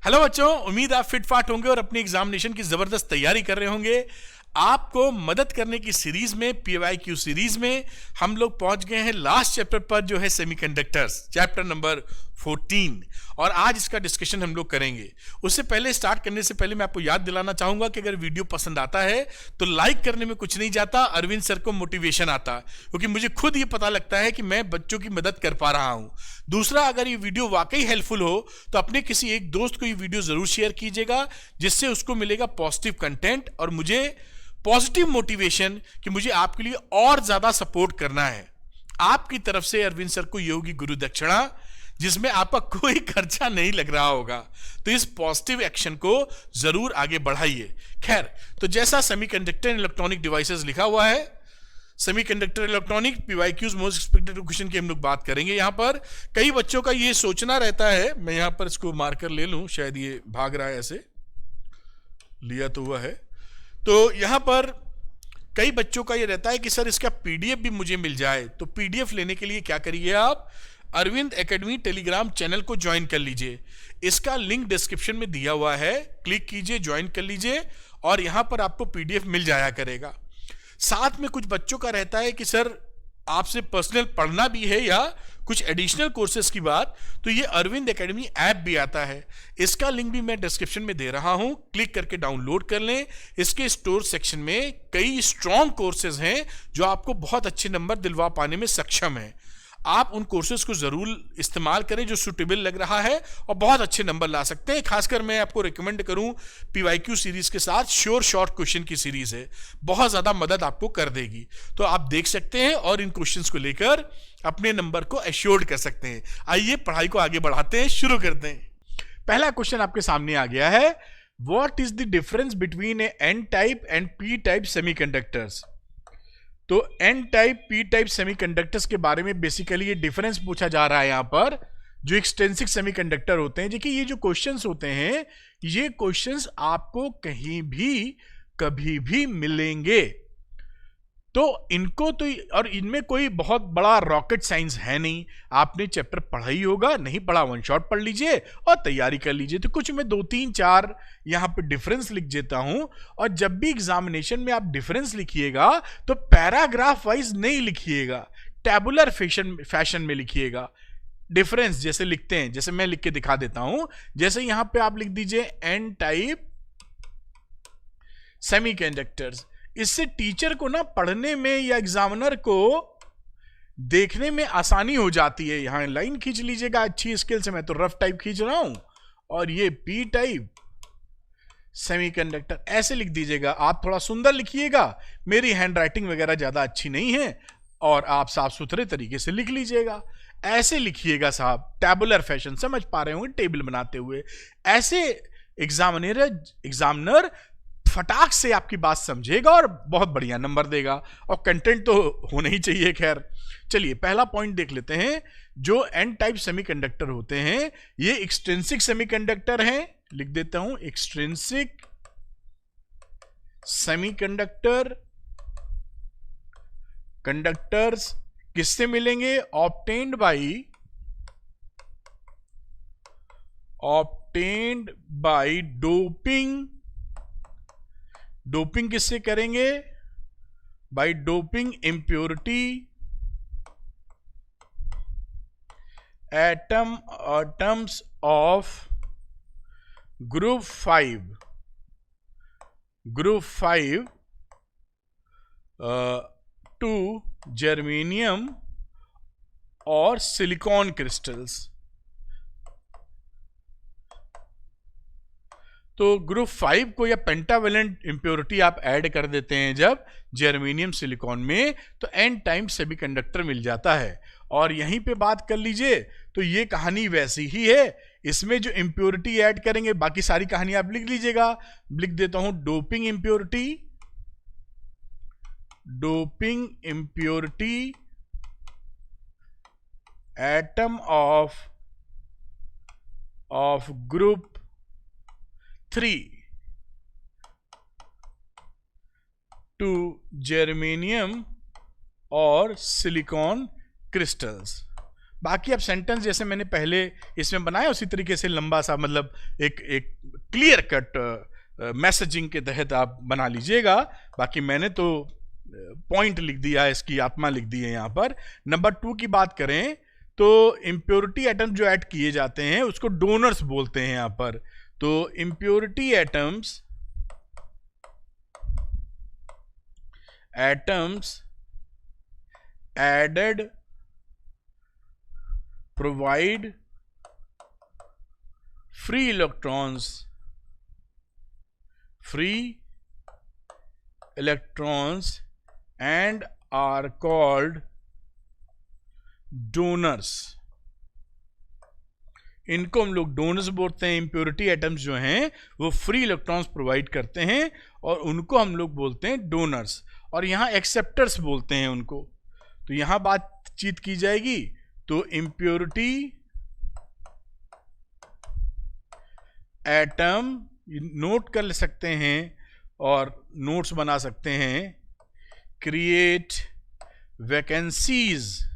Hello बच्चों, उम्मीद आप फिट फाट होंगे और अपनी एग्जामिनेशन की जबरदस्त तैयारी कर रहे होंगे। आपको मदद करने की सीरीज में, पीवाईक्यू सीरीज में हम लोग पहुंच गए हैं लास्ट चैप्टर पर, जो है सेमीकंडक्टर्स, चैप्टर नंबर 14। और आज इसका डिस्कशन हम लोग करेंगे। उससे पहले, स्टार्ट करने से पहले मैं आपको याद दिलाना चाहूंगा कि अगर वीडियो पसंद आता है तो लाइक करने में कुछ नहीं जाता, अरविंद सर को मोटिवेशन आता, क्योंकि मुझे खुद ये पता लगता है कि मैं बच्चों की मदद कर पा रहा हूं। दूसरा, अगर ये वीडियो वाकई हेल्पफुल हो तो अपने किसी एक दोस्त को ये वीडियो जरूर शेयर कीजिएगा, जिससे उसको मिलेगा पॉजिटिव कंटेंट और मुझे पॉजिटिव मोटिवेशन कि मुझे आपके लिए और ज्यादा सपोर्ट करना है। आपकी तरफ से अरविंद सर को ये होगी गुरु दक्षिणा, जिसमें आपका कोई खर्चा नहीं लग रहा होगा। तो इस पॉजिटिव एक्शन को जरूर आगे बढ़ाइए। खैर, तो जैसा सेमीकंडक्टर एंड इलेक्ट्रॉनिक डिवाइसेस लिखा हुआ है, semiconductor electronic PYQs most expected question की हम लोग बात करेंगे। यहां पर कई बच्चों का ये सोचना रहता है, मैं यहां पर इसको मार्कर ले लूं, शायद ये भाग रहा है, ऐसे लिया तो हुआ है। तो यहां पर कई बच्चों का ये रहता है कि सर इसका पीडीएफ भी मुझे मिल जाए। तो पीडीएफ लेने के लिए क्या करिए, आप अरविंद एकेडमी टेलीग्राम चैनल को ज्वाइन कर लीजिए। इसका लिंक डिस्क्रिप्शन में दिया हुआ है, क्लिक कीजिए, ज्वाइन कर लीजिए और यहां पर आपको पीडीएफ मिल जाया करेगा। साथ में कुछ बच्चों का रहता है कि सर आपसे पर्सनल पढ़ना भी है या कुछ एडिशनल कोर्सेज की बात, तो ये अरविंद एकेडमी ऐप भी आता है। इसका लिंक भी मैं डिस्क्रिप्शन में दे रहा हूं, क्लिक करके डाउनलोड कर लें। इसके स्टोर सेक्शन में कई स्ट्रॉन्ग कोर्सेज हैं जो आपको बहुत अच्छे नंबर दिलवा पाने में सक्षम है। आप उन कोर्सेज को जरूर इस्तेमाल करें जो सुटेबल लग रहा है और बहुत अच्छे नंबर ला सकते हैं। खासकर मैं आपको रिकमेंड करूं, पीवाईक्यू सीरीज के साथ श्योर शॉर्ट क्वेश्चन की सीरीज है, बहुत ज्यादा मदद आपको कर देगी। तो आप देख सकते हैं और इन क्वेश्चंस को लेकर अपने नंबर को एश्योर्ड कर सकते हैं। आइए पढ़ाई को आगे बढ़ाते हैं, शुरू करते हैं। पहला क्वेश्चन आपके सामने आ गया है, what is the difference between a N type and P type semiconductors. तो N type P type semiconductors के बारे में बेसिकली ये डिफरेंस पूछा जा रहा है। यहां पर जो एक्सटेंसिव सेमीकंडक्टर होते हैं, देखिए ये जो क्वेश्चंस होते हैं, ये क्वेश्चंस आपको कहीं भी कभी भी मिलेंगे। तो इनको तो, और इनमें कोई बहुत बड़ा रॉकेट साइंस है नहीं। आपने चैप्टर पढ़ा ही होगा, नहीं पढ़ा वन शॉट पढ़ लीजिए और तैयारी कर लीजिए। तो कुछ मैं 2-3-4 यहां पे डिफरेंस लिख देता हूं, और जब भी एग्जामिनेशन में आप डिफरेंस लिखिएगा तो पैराग्राफ वाइज नहीं लिखिएगा, टेबुलर फैशन में लिखिएगा। डिफरेंस जैसे लिखते हैं, जैसे मैं लिख के दिखा देता हूं, जैसे यहां पे आप लिख दीजिए एन टाइप सेमीकंडक्टर्स। इससे टीचर को ना पढ़ने में या एग्जामिनर को देखने में आसानी हो जाती है। यहां लाइन खींच लीजिएगा अच्छी स्केल से, मैं तो रफ टाइप खींच रहा हूं, और ये पी टाइप सेमीकंडक्टर ऐसे लिख दीजिएगा। आप थोड़ा सुंदर लिखिएगा, मेरी हैंडराइटिंग वगैरह ज्यादा अच्छी नहीं है, और आप साफ सुथरे तरीके से लिख लीजिएगा। ऐसे लिखिएगा साहब, टेबुलर फैशन, समझ पा रहे होंगे, टेबल बनाते हुए। ऐसे एग्जामिनर फटाक से आपकी बात समझेगा और बहुत बढ़िया नंबर देगा, और कंटेंट तो होना ही चाहिए। खैर चलिए पहला पॉइंट देख लेते हैं। जो एन टाइप सेमीकंडक्टर होते हैं ये एक्सट्रिंसिक सेमीकंडक्टर हैं, लिख देता हूं एक्सट्रिंसिक सेमीकंडक्टर। कंडक्टर्स किससे मिलेंगे, ऑब्टेन्ड बाय डोपिंग। डोपिंग किससे करेंगे, by doping impurity atoms of group 5 to germanium और सिलिकॉन क्रिस्टल्स। तो ग्रुप 5 को या पेंटावेलेंट इंप्योरिटी आप ऐड कर देते हैं जब जर्मेनियम सिलिकॉन में, तो एन टाइप सेमीकंडक्टर मिल जाता है। और यहीं पे बात कर लीजिए तो ये कहानी वैसी ही है। इसमें जो इंप्योरिटी ऐड करेंगे, बाकी सारी कहानी आप लिख लीजिएगा। लिख देता हूं doping impurity atom of group 3 to germanium और सिलिकॉन क्रिस्टल्स। बाकी आप सेंटेंस जैसे मैंने पहले इसमें बनाया उसी तरीके से लंबा सा, मतलब एक क्लियर कट मैसेजिंग के तहत आप बना लीजिएगा। बाकी मैंने तो पॉइंट लिख दिया है, इसकी आत्मा लिख दी है यहाँ पर। नंबर 2 की बात करें तो इम्प्योरिटी एटम्स जो ऐड किए जाते हैं उसको डोनर्स बोलते हैं यहाँ पर। तो impurity atoms added provide free electrons and are called donors। इनको हम लोग डोनर्स बोलते हैं। इम्प्योरिटी एटम्स जो हैं वो फ्री इलेक्ट्रॉन्स प्रोवाइड करते हैं और उनको हम लोग बोलते हैं डोनर्स, और यहाँ एक्सेप्टर्स बोलते हैं उनको। तो यहाँ बातचीत की जाएगी। तो इम्प्योरिटी एटम नोट कर सकते हैं और नोट्स बना सकते हैं। क्रिएट वैकेंसीज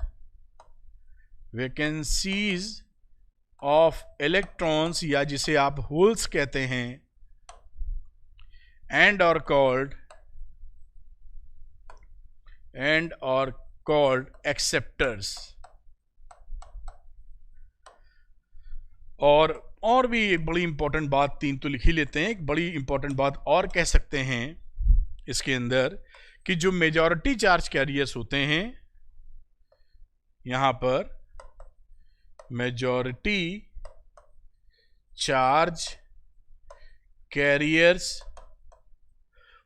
ऑफ इलेक्ट्रॉन्स, या जिसे आप होल्स कहते हैं, एंड और कॉल्ड एक्सेप्टर्स। और भी एक बड़ी इंपॉर्टेंट बात, 3 तो लिख ही लेते हैं, एक बड़ी इंपॉर्टेंट बात और कह सकते हैं इसके अंदर कि जो मेजॉरिटी चार्ज कैरियर्स होते हैं, यहां पर मेजॉरिटी चार्ज कैरियर्स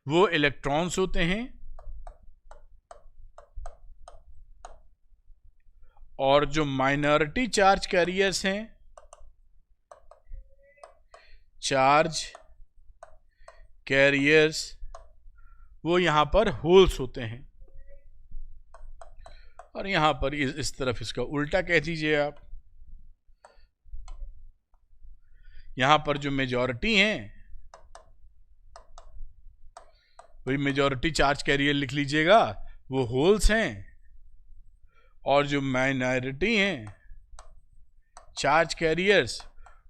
वो इलेक्ट्रॉन्स होते हैं, और जो माइनॉरिटी चार्ज कैरियर्स हैं, चार्ज कैरियर्स, वो यहां पर होल्स होते हैं। और यहां पर इस तरफ इसका उल्टा कह दीजिए आप। यहां पर जो मेजॉरिटी हैं वही मेजॉरिटी चार्ज कैरियर लिख लीजिएगा, वो होल्स हैं, और जो माइनॉरिटी हैं चार्ज कैरियर्स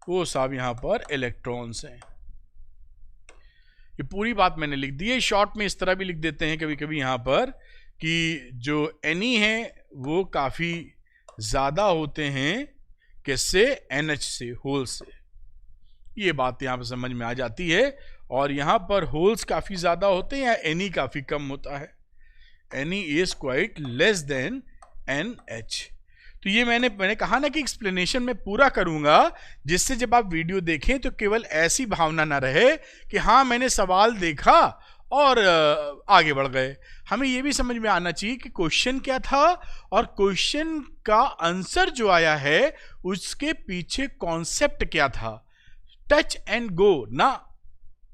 वो सब यहां पर इलेक्ट्रॉन्स हैं। ये पूरी बात मैंने लिख दी है। शॉर्ट में इस तरह भी लिख देते हैं कभी कभी यहां पर कि जो Ni है वो काफी ज्यादा होते हैं किससे, NH से, होल से। ये बात यहां पर समझ में आ जाती है। और यहां पर होल्स काफी ज्यादा होते हैं या Ne काफी कम होता है, Ne is quite less than NH। तो ये मैंने कहा ना कि एक्सप्लेनेशन में पूरा करूंगा, जिससे जब आप वीडियो देखें तो केवल ऐसी भावना ना रहे कि हाँ मैंने सवाल देखा और आगे बढ़ गए। हमें ये भी समझ में आना चाहिए कि क्वेश्चन क्या था और क्वेश्चन का आंसर जो आया है उसके पीछे कॉन्सेप्ट क्या था। टच एंड गो ना,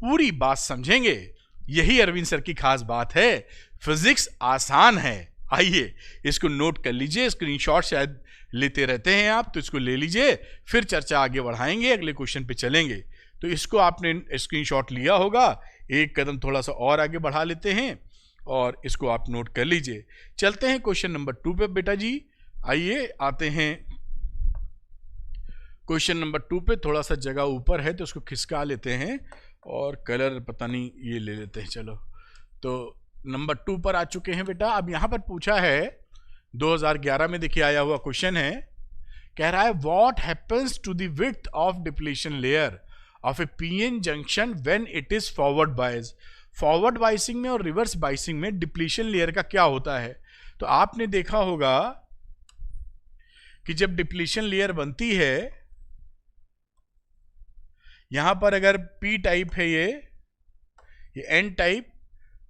पूरी बात समझेंगे। यही अरविंद सर की खास बात है। फिजिक्स आसान है। आइए इसको नोट कर लीजिए, स्क्रीनशॉट शायद लेते रहते हैं आप, तो इसको ले लीजिए, फिर चर्चा आगे बढ़ाएंगे, अगले क्वेश्चन पे चलेंगे। तो इसको आपने स्क्रीनशॉट लिया होगा, एक कदम थोड़ा सा और आगे बढ़ा लेते हैं और इसको आप नोट कर लीजिए। चलते हैं क्वेश्चन नंबर 2 पे बेटा जी। आइए आते हैं क्वेश्चन नंबर 2 पे। थोड़ा सा जगह ऊपर है तो उसको खिसका लेते हैं और कलर पता नहीं ये ले लेते हैं। चलो, तो नंबर 2 पर आ चुके हैं बेटा। अब यहां पर पूछा है 2011 में, देखिए आया हुआ क्वेश्चन है, कह रहा है what happens to the width of depletion layer of a PN junction when it is forward bias. Forward biasing में और रिवर्स बाइसिंग में डिप्लीशन लेयर का क्या होता है। तो आपने देखा होगा कि जब डिप्लीशन लेयर बनती है, यहां पर अगर पी टाइप है ये एन टाइप,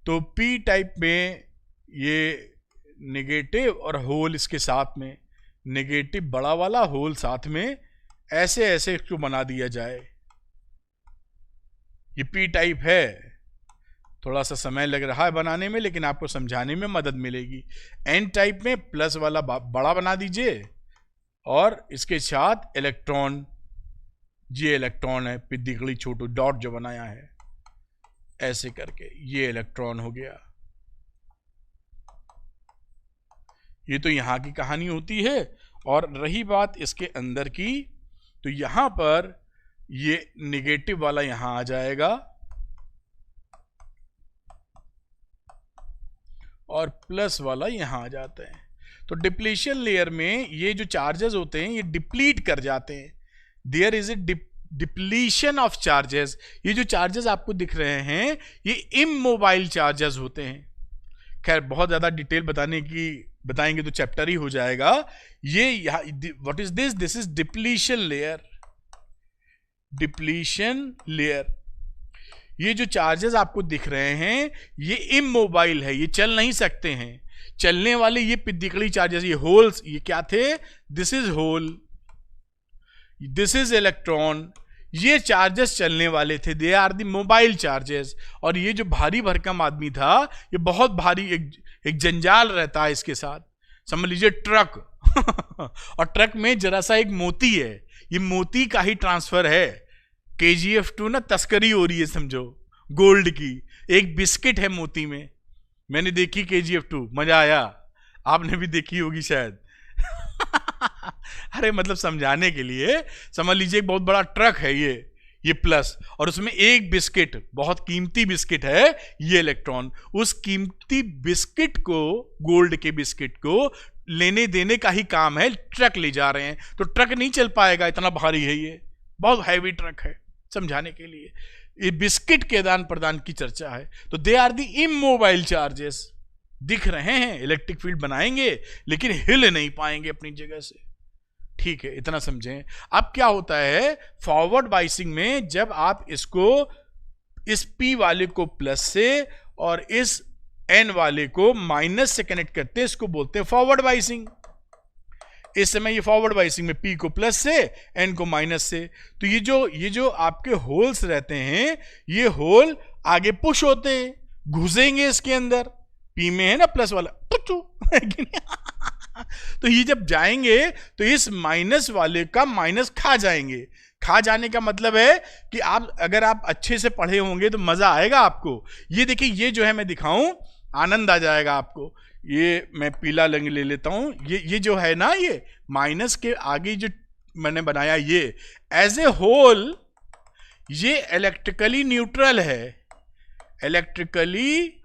तो पी टाइप में ये नेगेटिव और होल इसके साथ में, नेगेटिव बड़ा वाला, होल साथ में, ऐसे ऐसे इसको बना दिया जाए। ये पी टाइप है, थोड़ा सा समय लग रहा है बनाने में, लेकिन आपको समझाने में मदद मिलेगी। एन टाइप में प्लस वाला बड़ा बना दीजिए और इसके साथ इलेक्ट्रॉन, ये इलेक्ट्रॉन है, पिद्दिकड़ी छोटू डॉट जो बनाया है ऐसे करके, ये इलेक्ट्रॉन हो गया। ये तो यहां की कहानी होती है। और रही बात इसके अंदर की, तो यहां पर ये निगेटिव वाला यहां आ जाएगा और प्लस वाला यहां आ जाता है। तो डिप्लीशन लेयर में ये जो चार्जेस होते हैं ये डिप्लीट कर जाते हैं। There is a depletion of charges. ये जो चार्जेस आपको दिख रहे हैं ये इमोबाइल चार्जेस होते हैं। खैर बहुत ज्यादा डिटेल बताएंगे तो चैप्टर ही हो जाएगा। ये what is this? This is depletion layer. Depletion layer, ये जो चार्जेस आपको दिख रहे हैं ये इमोबाइल है, ये चल नहीं सकते हैं। चलने वाले ये पिद्दिकड़ी चार्जेस, ये होल्स, ये क्या थे? This is hole, this is electron. ये चार्जेस चलने वाले थे, they are the mobile charges. और ये जो भारी भरकम आदमी था ये बहुत भारी, एक जंजाल रहता है इसके साथ। समझ लीजिए ट्रक और ट्रक में जरा सा एक मोती है, ये मोती का ही ट्रांसफर है। KGF 2 ना तस्करी हो रही है समझो, गोल्ड की। एक बिस्किट है मोती में। मैंने देखी KGF 2, मजा आया, आपने भी देखी होगी शायद अरे मतलब समझाने के लिए, समझ लीजिए एक बहुत बड़ा ट्रक है ये प्लस, और उसमें एक बिस्किट, बहुत कीमती बिस्किट है ये इलेक्ट्रॉन। उस कीमती बिस्किट को, गोल्ड के बिस्किट को लेने देने का ही काम है। ट्रक ले जा रहे हैं तो ट्रक नहीं चल पाएगा, इतना भारी है ये, बहुत हैवी ट्रक है। समझाने के लिए ये बिस्किट के आदान प्रदान की चर्चा है। तो they are the immobile charges. दिख रहे हैं, इलेक्ट्रिक फील्ड बनाएंगे लेकिन हिल नहीं पाएंगे अपनी जगह से। ठीक है, इतना समझें। अब क्या होता है फॉरवर्ड बाइसिंग में, जब आप इसको, इस P वाले को प्लस से और इस N वाले को माइनस से कनेक्ट करते हैं, इसको बोलते हैं फॉरवर्ड बाइसिंग। इस समय ये फॉरवर्ड बाइसिंग में P को प्लस से, N को माइनस से। तो ये जो आपके होल्स रहते हैं, ये होल आगे पुश होते हैं, घुसेंगे इसके अंदर। P में है ना प्लस वाला, तो ये जब जाएंगे तो इस माइनस वाले का माइनस खा जाएंगे। खा जाने का मतलब है कि अगर आप अच्छे से पढ़े होंगे तो मजा आएगा आपको। ये देखिए, ये जो है मैं दिखाऊं, आनंद आ जाएगा आपको। ये मैं पीला रंग ले लेता हूं। ये जो है ना, ये माइनस के आगे जो मैंने बनाया, ये एज ए होल ये इलेक्ट्रिकली न्यूट्रल है। इलेक्ट्रिकली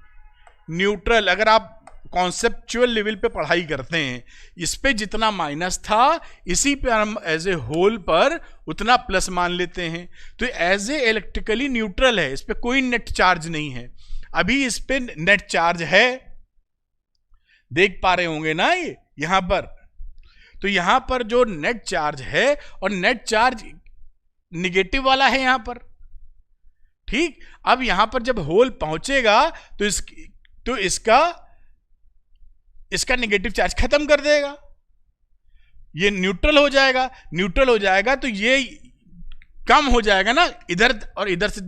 न्यूट्रल, अगर आप कॉन्सेप्चुअल लेवल पे पढ़ाई करते हैं, इस पे जितना माइनस था इसी पे हम एज ए होल पर उतना प्लस मान लेते हैं। तो एज ए इलेक्ट्रिकली न्यूट्रल है, इस पे कोई नेट चार्ज नहीं है। अभी इस पे नेट चार्ज है, देख पा रहे होंगे ना ये यहां पर। तो यहां पर जो नेट चार्ज है, और नेट चार्ज निगेटिव वाला है यहां पर। ठीक, अब यहां पर जब होल पहुंचेगा तो इसका निगेटिव चार्ज खत्म कर देगा, ये न्यूट्रल हो जाएगा। न्यूट्रल हो जाएगा तो ये कम हो जाएगा ना, इधर और इधर से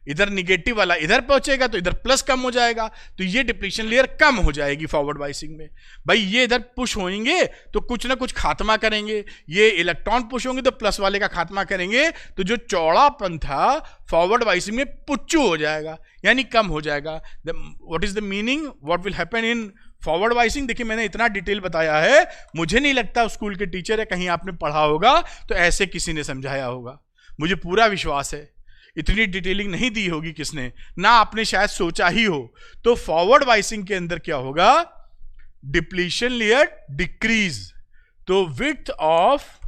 इधर निगेटिव वाला इधर पहुंचेगा तो इधर प्लस कम हो जाएगा। तो ये डिप्लीशन लेयर कम हो जाएगी फॉरवर्ड बाइसिंग में। भाई ये इधर पुश होंगे तो कुछ ना कुछ खात्मा करेंगे, ये इलेक्ट्रॉन पुश होंगे तो प्लस वाले का खात्मा करेंगे। तो जो चौड़ापन था फॉरवर्ड बाइसिंग में पुच्चू हो जाएगा, यानी कम हो जाएगा। What is the meaning, what will happen in forward biasing? देखिए मैंने इतना डिटेल बताया है, मुझे नहीं लगता स्कूल के टीचर या कहीं आपने पढ़ा होगा तो ऐसे किसी ने समझाया होगा, मुझे पूरा विश्वास है। इतनी डिटेलिंग नहीं दी होगी किसने, ना आपने शायद सोचा ही हो। तो फॉरवर्ड बाइसिंग के अंदर क्या होगा, डिप्लीशन लेयर डिक्रीज। तो width of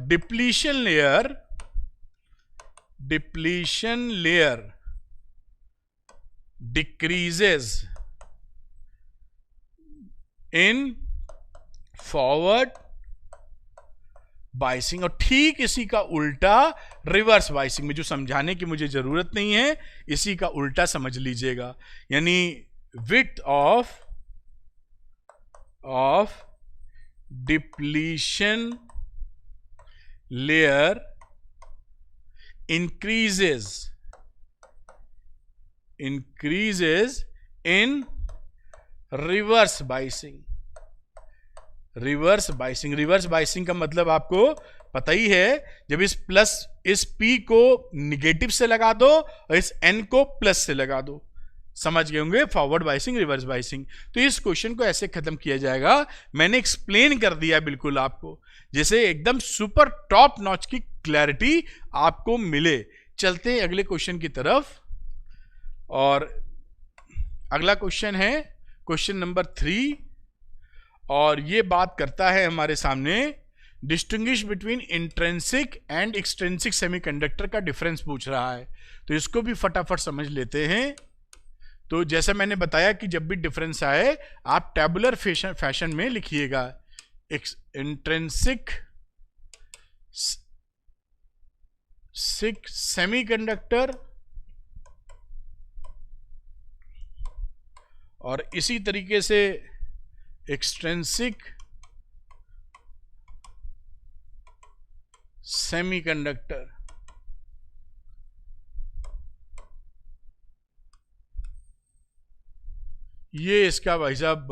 depletion layer decreases in forward biasing. और ठीक इसी का उल्टा रिवर्स बाइसिंग में, जो समझाने की मुझे जरूरत नहीं है, इसी का उल्टा समझ लीजिएगा। यानी width of depletion layer increases in reverse biasing का मतलब आपको पता ही है, जब इस P को निगेटिव से लगा दो और इस N को प्लस से लगा दो। समझ गए होंगे, फॉरवर्ड बायसिंग, रिवर्स बायसिंग। तो इस क्वेश्चन को ऐसे खत्म किया जाएगा। मैंने एक्सप्लेन कर दिया बिल्कुल आपको, जैसे एकदम सुपर टॉप नॉच की क्लैरिटी आपको मिले। चलते हैं अगले क्वेश्चन की तरफ, और अगला क्वेश्चन है क्वेश्चन नंबर 3, और ये बात करता है हमारे सामने distinguish between intrinsic and extrinsic semiconductor का डिफरेंस पूछ रहा है। तो इसको भी फटाफट समझ लेते हैं। तो जैसा मैंने बताया कि जब भी डिफरेंस आए आप टेबुलर फैशन में लिखिएगा। इंट्रिंसिक सेमीकंडक्टर और इसी तरीके से एक्सट्रिंसिक सेमीकंडक्टर। ये इसका भाई साहब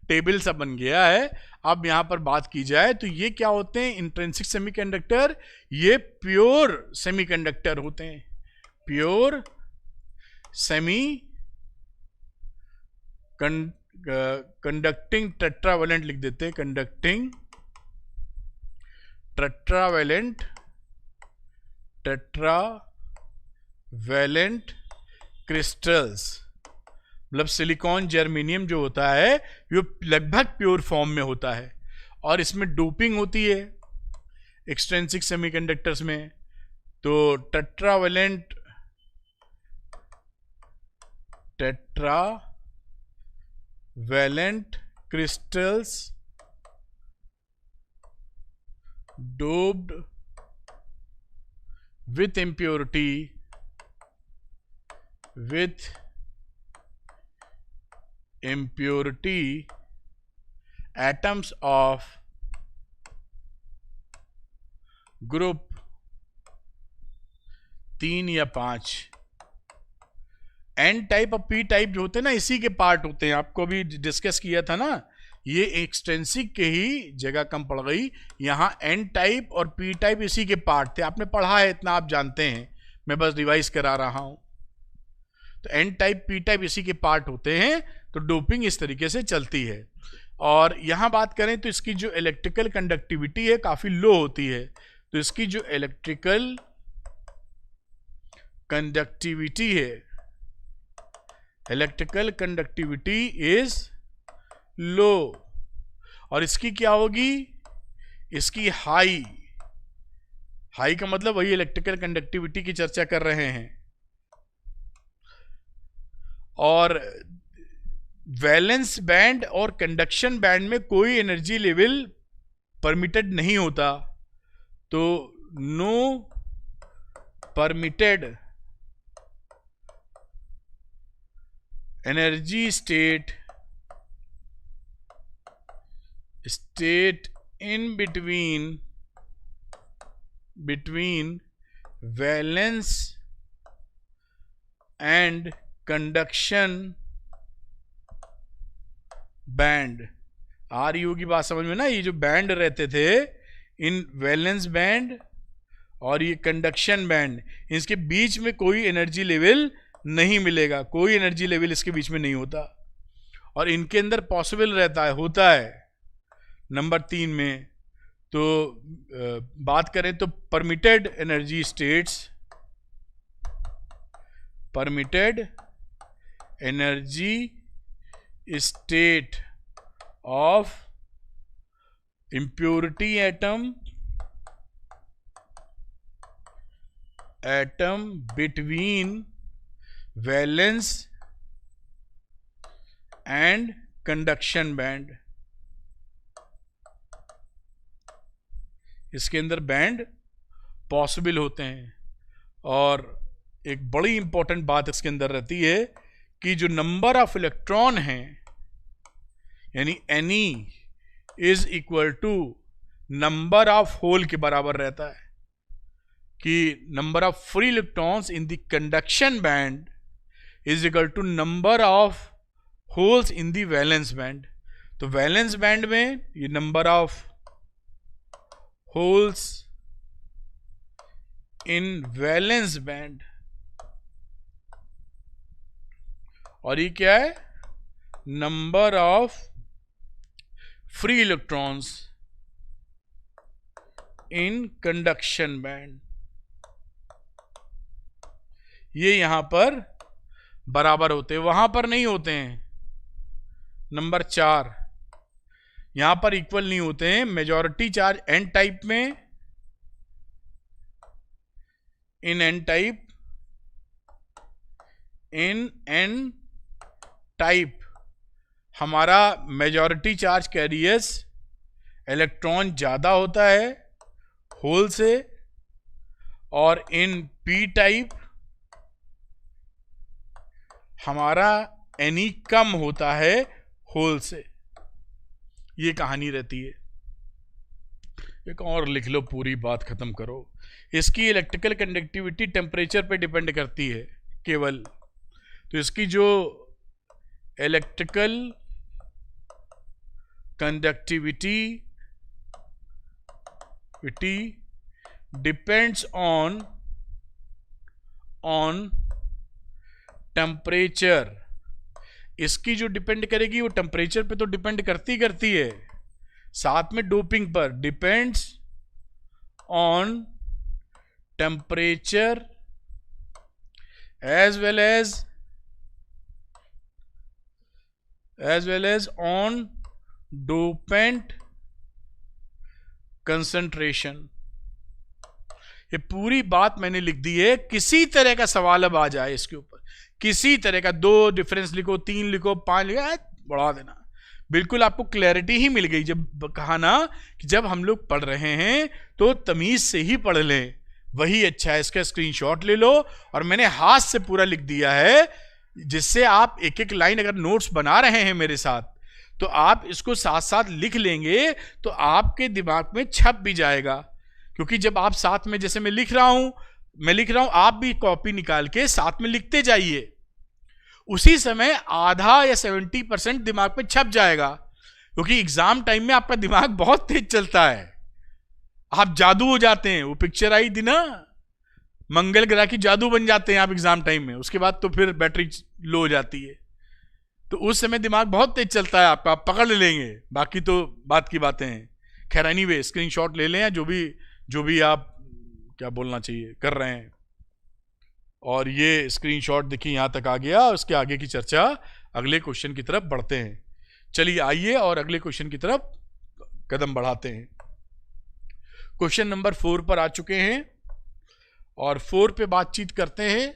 टेबल सा बन गया है। अब यहां पर बात की जाए तो ये क्या होते हैं? इंट्रिंसिक सेमीकंडक्टर, ये प्योर सेमीकंडक्टर होते हैं। प्योर सेमी कंडक्टिंग टेट्रावेलेंट लिख देते हैं, कंडक्टिंग टेट्रावेलेंट क्रिस्टल्स। मतलब सिलिकॉन जर्मेनियम जो होता है वो लगभग प्योर फॉर्म में होता है, और इसमें डोपिंग होती है एक्सट्रिंसिक सेमीकंडक्टर्स में। तो tetravalent crystals doped with impurity atoms of group 3 या 5। एन टाइप और पी टाइप जो होते हैं ना, इसी के पार्ट होते हैं। आपको भी डिस्कस किया था ना, ये एक्सटेंसिक के ही जगह कम पड़ गई। यहाँ एन टाइप और पी टाइप इसी के पार्ट थे, आपने पढ़ा है इतना, आप जानते हैं, मैं बस रिवाइज करा रहा हूं। तो एन टाइप पी टाइप इसी के पार्ट होते हैं। तो डोपिंग इस तरीके से चलती है। और यहाँ बात करें तो इसकी जो इलेक्ट्रिकल कंडक्टिविटी है काफी लो होती है। तो इसकी जो इलेक्ट्रिकल कंडक्टिविटी है, इलेक्ट्रिकल कंडक्टिविटी इज लो। और इसकी क्या होगी? इसकी हाई। हाई का मतलब वही इलेक्ट्रिकल कंडक्टिविटी की चर्चा कर रहे हैं। और वैलेंस बैंड और कंडक्शन बैंड में कोई एनर्जी लेवल परमिटेड नहीं होता। तो no permitted energy state in between valence and conduction band. आ रही होगी बात समझ में ना? ये जो बैंड रहते थे, इन वैलेंस बैंड और ये कंडक्शन बैंड, इसके बीच में कोई एनर्जी लेवल नहीं मिलेगा, कोई एनर्जी लेवल इसके बीच में नहीं होता। और इनके अंदर पॉसिबल रहता है, होता है नंबर 3 में। तो बात करें तो permitted energy states, permitted energy state of impurity atom between valence and conduction band। इसके अंदर बैंड पॉसिबल होते हैं। और एक बड़ी इंपॉर्टेंट बात इसके अंदर रहती है कि जो नंबर ऑफ इलेक्ट्रॉन हैं, यानी Ni is equal to number of hole के बराबर रहता है। कि number of free electrons in the conduction band is equal to number of holes in the valence band. तो वैलेंस बैंड में ये number of holes in valence band और ये क्या है, number of free electrons in conduction band. ये यहां पर बराबर होते हैं, वहां पर नहीं होते हैं। नंबर 4, यहां पर इक्वल नहीं होते हैं। मेजॉरिटी चार्ज एन टाइप में, in an type, in an type हमारा मेजॉरिटी चार्ज कैरियर्स इलेक्ट्रॉन ज्यादा होता है होल से, और इन पी टाइप हमारा एनी कम होता है होल से। ये कहानी रहती है। एक और लिख लो, पूरी बात खत्म करो। इसकी इलेक्ट्रिकल कंडक्टिविटी टेम्परेचर पे डिपेंड करती है केवल। तो इसकी जो electrical conductivity depends on temperature. इसकी जो डिपेंड करेगी वो टेम्परेचर पे तो डिपेंड करती है, साथ में डोपिंग पर। Depends on temperature as well as on dopant concentration. ये पूरी बात मैंने लिख दी है। किसी तरह का सवाल अब आ जाए इसके ऊपर, किसी तरह का, 2 डिफरेंस लिखो, 3 लिखो, 5 लिखो, बढ़ा देना। बिल्कुल आपको क्लैरिटी ही मिल गई। जब कहा ना कि जब हम लोग पढ़ रहे हैं तो तमीज से ही पढ़ लें, वही अच्छा है। इसका स्क्रीनशॉट ले लो, और मैंने हाथ से पूरा लिख दिया है, जिससे आप एक एक लाइन अगर नोट्स बना रहे हैं मेरे साथ, तो आप इसको साथ साथ लिख लेंगे तो आपके दिमाग में छप भी जाएगा। क्योंकि जब आप साथ में, जैसे मैं लिख रहा हूं, आप भी कॉपी निकाल के साथ में लिखते जाइए। उसी समय आधा या 70% दिमाग में छप जाएगा। क्योंकि एग्जाम टाइम में आपका दिमाग बहुत तेज चलता है, आप जादू हो जाते हैं। वो पिक्चर आई थी ना, मंगल ग्रह की जादू बन जाते हैं आप एग्जाम टाइम में। उसके बाद तो फिर बैटरी लो हो जाती है। तो उस समय दिमाग बहुत तेज चलता है आपका, आप पकड़ लेंगे। बाकी तो बात की बातें हैं। खैर एनीवे, स्क्रीनशॉट ले लें, जो भी आप क्या बोलना चाहिए कर रहे हैं। और ये स्क्रीनशॉट देखिए यहां तक आ गया। उसके आगे की चर्चा अगले क्वेश्चन की तरफ बढ़ते हैं। चलिए आइए और अगले क्वेश्चन की तरफ कदम बढ़ाते हैं। क्वेश्चन नंबर 4 पर आ चुके हैं और 4 पे बातचीत करते हैं।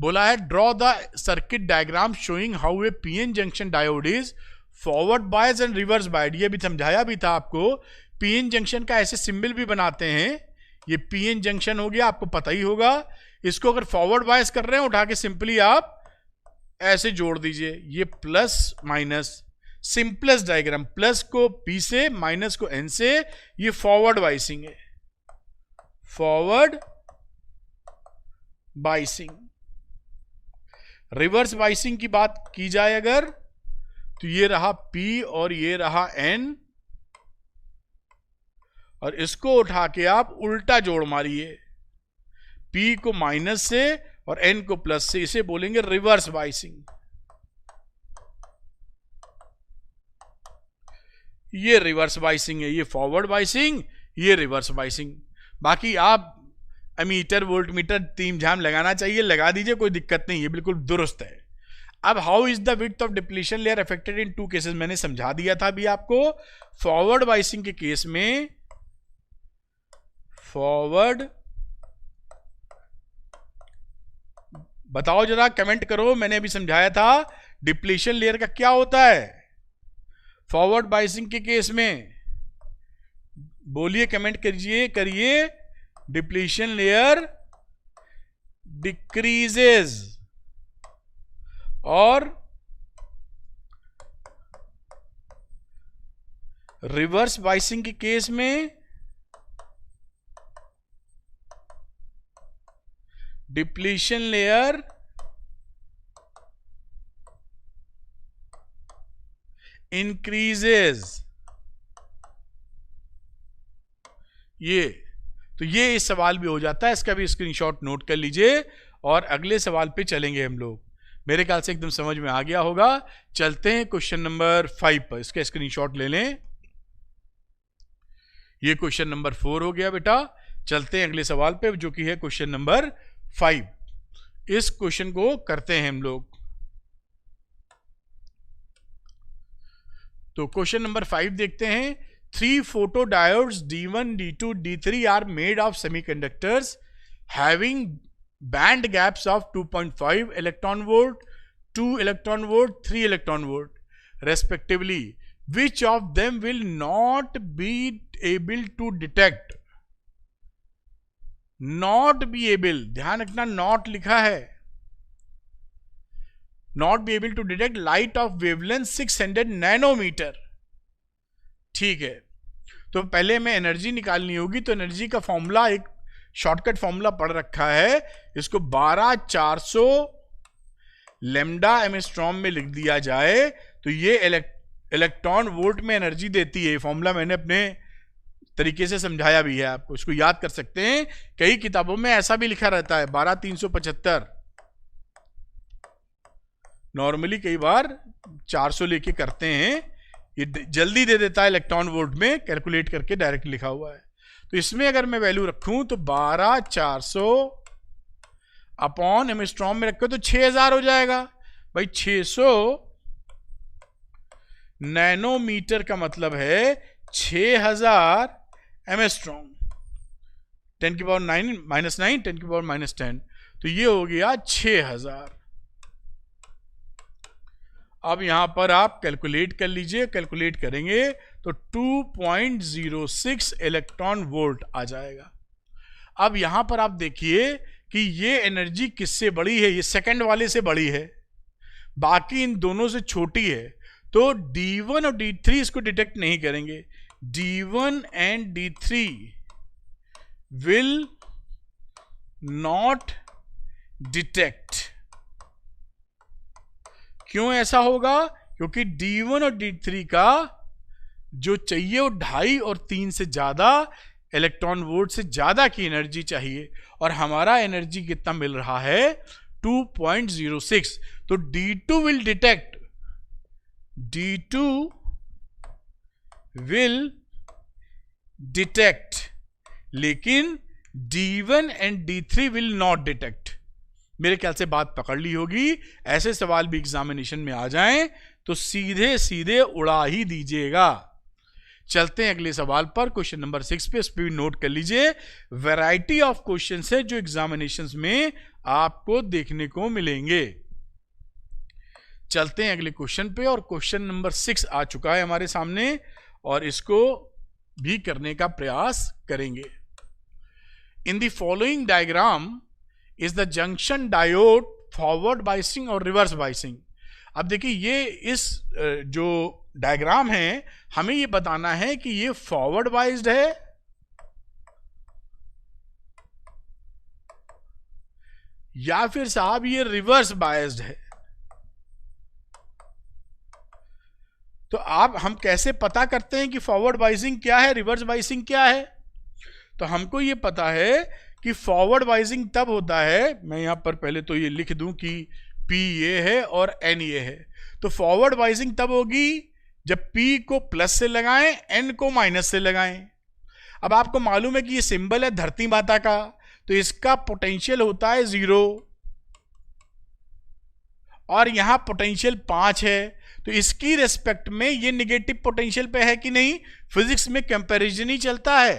बोला है, draw the circuit diagram showing how a PN junction diode is forward bias and reverse bias. ये भी समझाया भी था आपको। पीएन जंक्शन का ऐसे सिंबल भी बनाते हैं। ये पीएन जंक्शन हो गया, आपको पता ही होगा। इसको अगर फॉरवर्ड बायस कर रहे हैं, उठा के सिंपली आप ऐसे जोड़ दीजिए। ये plus minus, simplest diagram. Plus को पी से, माइनस को एन से। ये फॉरवर्ड बाइसिंग है, फॉरवर्ड बाइसिंग। रिवर्स बाइसिंग की बात की जाए अगर, तो ये रहा P और ये रहा N, और इसको उठा के आप उल्टा जोड़ मारिए। P को माइनस से और N को प्लस से। इसे बोलेंगे रिवर्स बाइसिंग। ये रिवर्स बाइसिंग है, ये फॉरवर्ड बाइसिंग, ये रिवर्स बाइसिंग। बाकी आप एमीटर वोल्टमीटर तीन झाम लगाना चाहिए, लगा दीजिए, कोई दिक्कत नहीं है, बिल्कुल दुरुस्त है। अब how is the width of depletion layer affected in 2 cases, मैंने समझा दिया था अभी आपको। फॉरवर्ड बाइसिंग के केस में, फॉरवर्ड, बताओ जरा, कमेंट करो। मैंने अभी समझाया था डिप्लीशन लेयर का क्या होता है फॉरवर्ड बाइसिंग के केस में। बोलिए, कमेंट करिए। डिप्लीशन लेयर डिक्रीजेस और रिवर्स बाइसिंग के केस में डिप्लीशन लेयर इंक्रीजेस। तो ये इस सवाल भी हो जाता है, इसका भी स्क्रीनशॉट नोट कर लीजिए और अगले सवाल पे चलेंगे हम लोग। मेरे ख्याल से एकदम समझ में आ गया होगा। चलते हैं क्वेश्चन नंबर 5 पर, इसका स्क्रीनशॉट ले लें। ये क्वेश्चन नंबर 4 हो गया बेटा। चलते हैं अगले सवाल पे जो कि है क्वेश्चन नंबर 5। इस क्वेश्चन को करते हैं हम लोग। तो क्वेश्चन नंबर 5 देखते हैं। 3 photodiodes D1, D2, D3 are made of semiconductors having band gaps of 2.5 electron volt, 2 electron volt, 3 electron volt respectively. Which of them will not be able to detect? Not be able, ध्यान रखना not लिखा है। Not be able to detect light of wavelength 600 nanometre. ठीक है, तो पहले हमें energy निकालनी होगी। तो एनर्जी का फॉर्मूला, एक शॉर्टकट फॉर्मूला पढ़ रखा है, इसको 12400 लैम्डा एंगस्ट्रॉम में लिख दिया जाए तो ये इलेक्ट्रॉन वोल्ट में एनर्जी देती है। फॉर्मूला मैंने अपने तरीके से समझाया भी है आपको, इसको याद कर सकते हैं। कई किताबों में ऐसा भी लिखा रहता है 12375, नॉर्मली कई बार 400 लेके करते हैं, ये जल्दी दे देता है इलेक्ट्रॉन वोल्ट में, कैलकुलेट करके डायरेक्ट लिखा हुआ है। तो इसमें अगर मैं वैल्यू रखूं तो 12400 अपॉन एंगस्ट्रॉम में रखो तो 6000 हो जाएगा। भाई 600 नैनोमीटर का मतलब है 6000 एंगस्ट्रॉम, 10 की पावर -9, 10 की पावर -10, तो ये हो गया 6000। अब यहां पर आप कैलकुलेट कर लीजिए, कैलकुलेट करेंगे तो 2.06 इलेक्ट्रॉन वोल्ट आ जाएगा। अब यहां पर आप देखिए कि ये एनर्जी किससे बड़ी है, ये सेकंड वाले से बड़ी है, बाकी इन दोनों से छोटी है। तो D1 और D3 इसको डिटेक्ट नहीं करेंगे। D1 and D3 will not detect. क्यों ऐसा होगा? क्योंकि D1 और D3 का जो चाहिए वो 2.5 और 3 से ज्यादा इलेक्ट्रॉन वोल्ट से ज्यादा की एनर्जी चाहिए, और हमारा एनर्जी कितना मिल रहा है 2.06। तो D2 will detect, D2 will detect, लेकिन D1 and D3 will not detect. मेरे ख्याल से बात पकड़ ली होगी। ऐसे सवाल भी एग्जामिनेशन में आ जाएं तो सीधे सीधे उड़ा ही दीजिएगा। चलते हैं अगले सवाल पर, क्वेश्चन नंबर 6 पे। इस पे भी नोट कर लीजिए, वैरायटी ऑफ क्वेश्चन है जो एग्जामिनेशंस में आपको देखने को मिलेंगे। चलते हैं अगले क्वेश्चन पे, और क्वेश्चन नंबर 6 आ चुका है हमारे सामने, और इसको भी करने का प्रयास करेंगे। In the following diagram is the junction diode forward biasing और रिवर्स बाइसिंग। अब देखिए, ये इस जो डायग्राम है हमें ये बताना है कि ये फॉरवर्ड बाइस्ड है या फिर साहब ये रिवर्स बाइस्ड है। तो हम कैसे पता करते हैं कि फॉरवर्ड बाइसिंग क्या है, रिवर्स बाइसिंग क्या है? तो हमको ये पता है कि फॉरवर्ड बाइसिंग तब होता है, मैं यहां पर पहले तो ये लिख दूं कि P ये है और N ये है। तो फॉरवर्ड बाइसिंग तब होगी जब P को प्लस से लगाएं, N को माइनस से लगाएं। अब आपको मालूम है कि ये सिंबल है धरती माता का, तो इसका पोटेंशियल होता है 0 और यहां पोटेंशियल 5 है, तो इसकी रेस्पेक्ट में ये निगेटिव पोटेंशियल पे है कि नहीं? फिजिक्स में कंपैरिजन ही चलता है,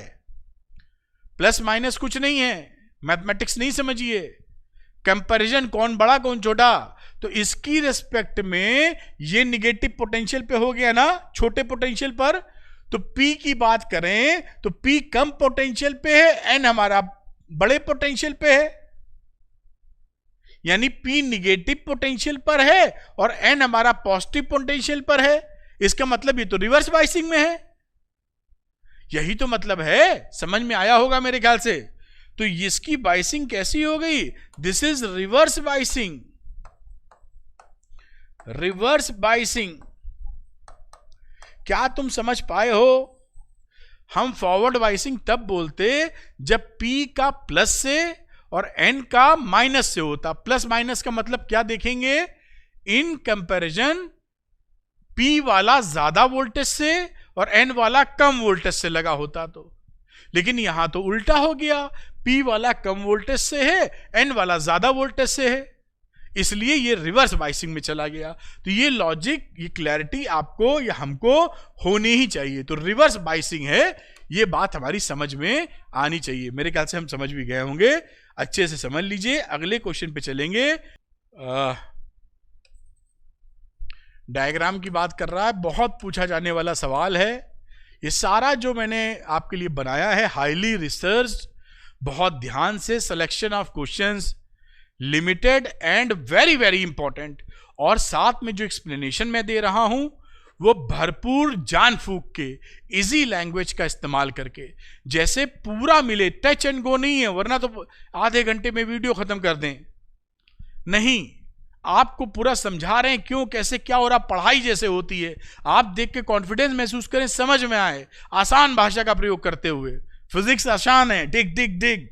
प्लस माइनस कुछ नहीं है, मैथमेटिक्स नहीं समझिए, कंपैरिजन कौन बड़ा कौन छोटा। तो इसकी रेस्पेक्ट में ये निगेटिव पोटेंशियल पे हो गया ना, छोटे पोटेंशियल पर। तो P की बात करें तो P कम पोटेंशियल पे है, N हमारा बड़े पोटेंशियल पे है, यानी P निगेटिव पोटेंशियल पर है और N हमारा पॉजिटिव पोटेंशियल पर है। इसका मतलब ये तो रिवर्स बाइसिंग में है, यही तो मतलब है। समझ में आया होगा मेरे ख्याल से। तो इसकी बाइसिंग कैसी हो गई? This is reverse biasing. Reverse biasing क्या तुम समझ पाए हो? हम फॉरवर्ड बाइसिंग तब बोलते जब P का प्लस से और N का माइनस से होता। प्लस माइनस का मतलब क्या देखेंगे? इन कंपैरिजन P वाला ज्यादा वोल्टेज से और N वाला कम वोल्टेज से लगा होता तो, लेकिन यहां तो उल्टा हो गया, P वाला कम वोल्टेज से है, N वाला ज्यादा वोल्टेज से है, इसलिए ये रिवर्स बाइसिंग में चला गया। तो ये लॉजिक, ये क्लैरिटी आपको या हमको होनी ही चाहिए। तो रिवर्स बाइसिंग है, ये बात हमारी समझ में आनी चाहिए। मेरे ख्याल से हम समझ भी गए होंगे, अच्छे से समझ लीजिए। अगले क्वेश्चन पे चलेंगे। डायग्राम की बात कर रहा है, बहुत पूछा जाने वाला सवाल है। ये सारा जो मैंने आपके लिए बनाया है हाईली रिसर्च, बहुत ध्यान से, selection of questions, limited and very very important, और साथ में जो एक्सप्लेनेशन मैं दे रहा हूं वो भरपूर जान फूंक के इजी लैंग्वेज का इस्तेमाल करके, जैसे पूरा मिले, टच एंड गो नहीं है, वरना तो आधे घंटे में वीडियो खत्म कर दें। नहीं, आपको पूरा समझा रहे हैं क्यों, कैसे, क्या हो रहा, पढ़ाई जैसे होती है। आप देख के कॉन्फिडेंस महसूस करें, समझ में आए, आसान भाषा का प्रयोग करते हुए। फिजिक्स आसान है, dig dig dig.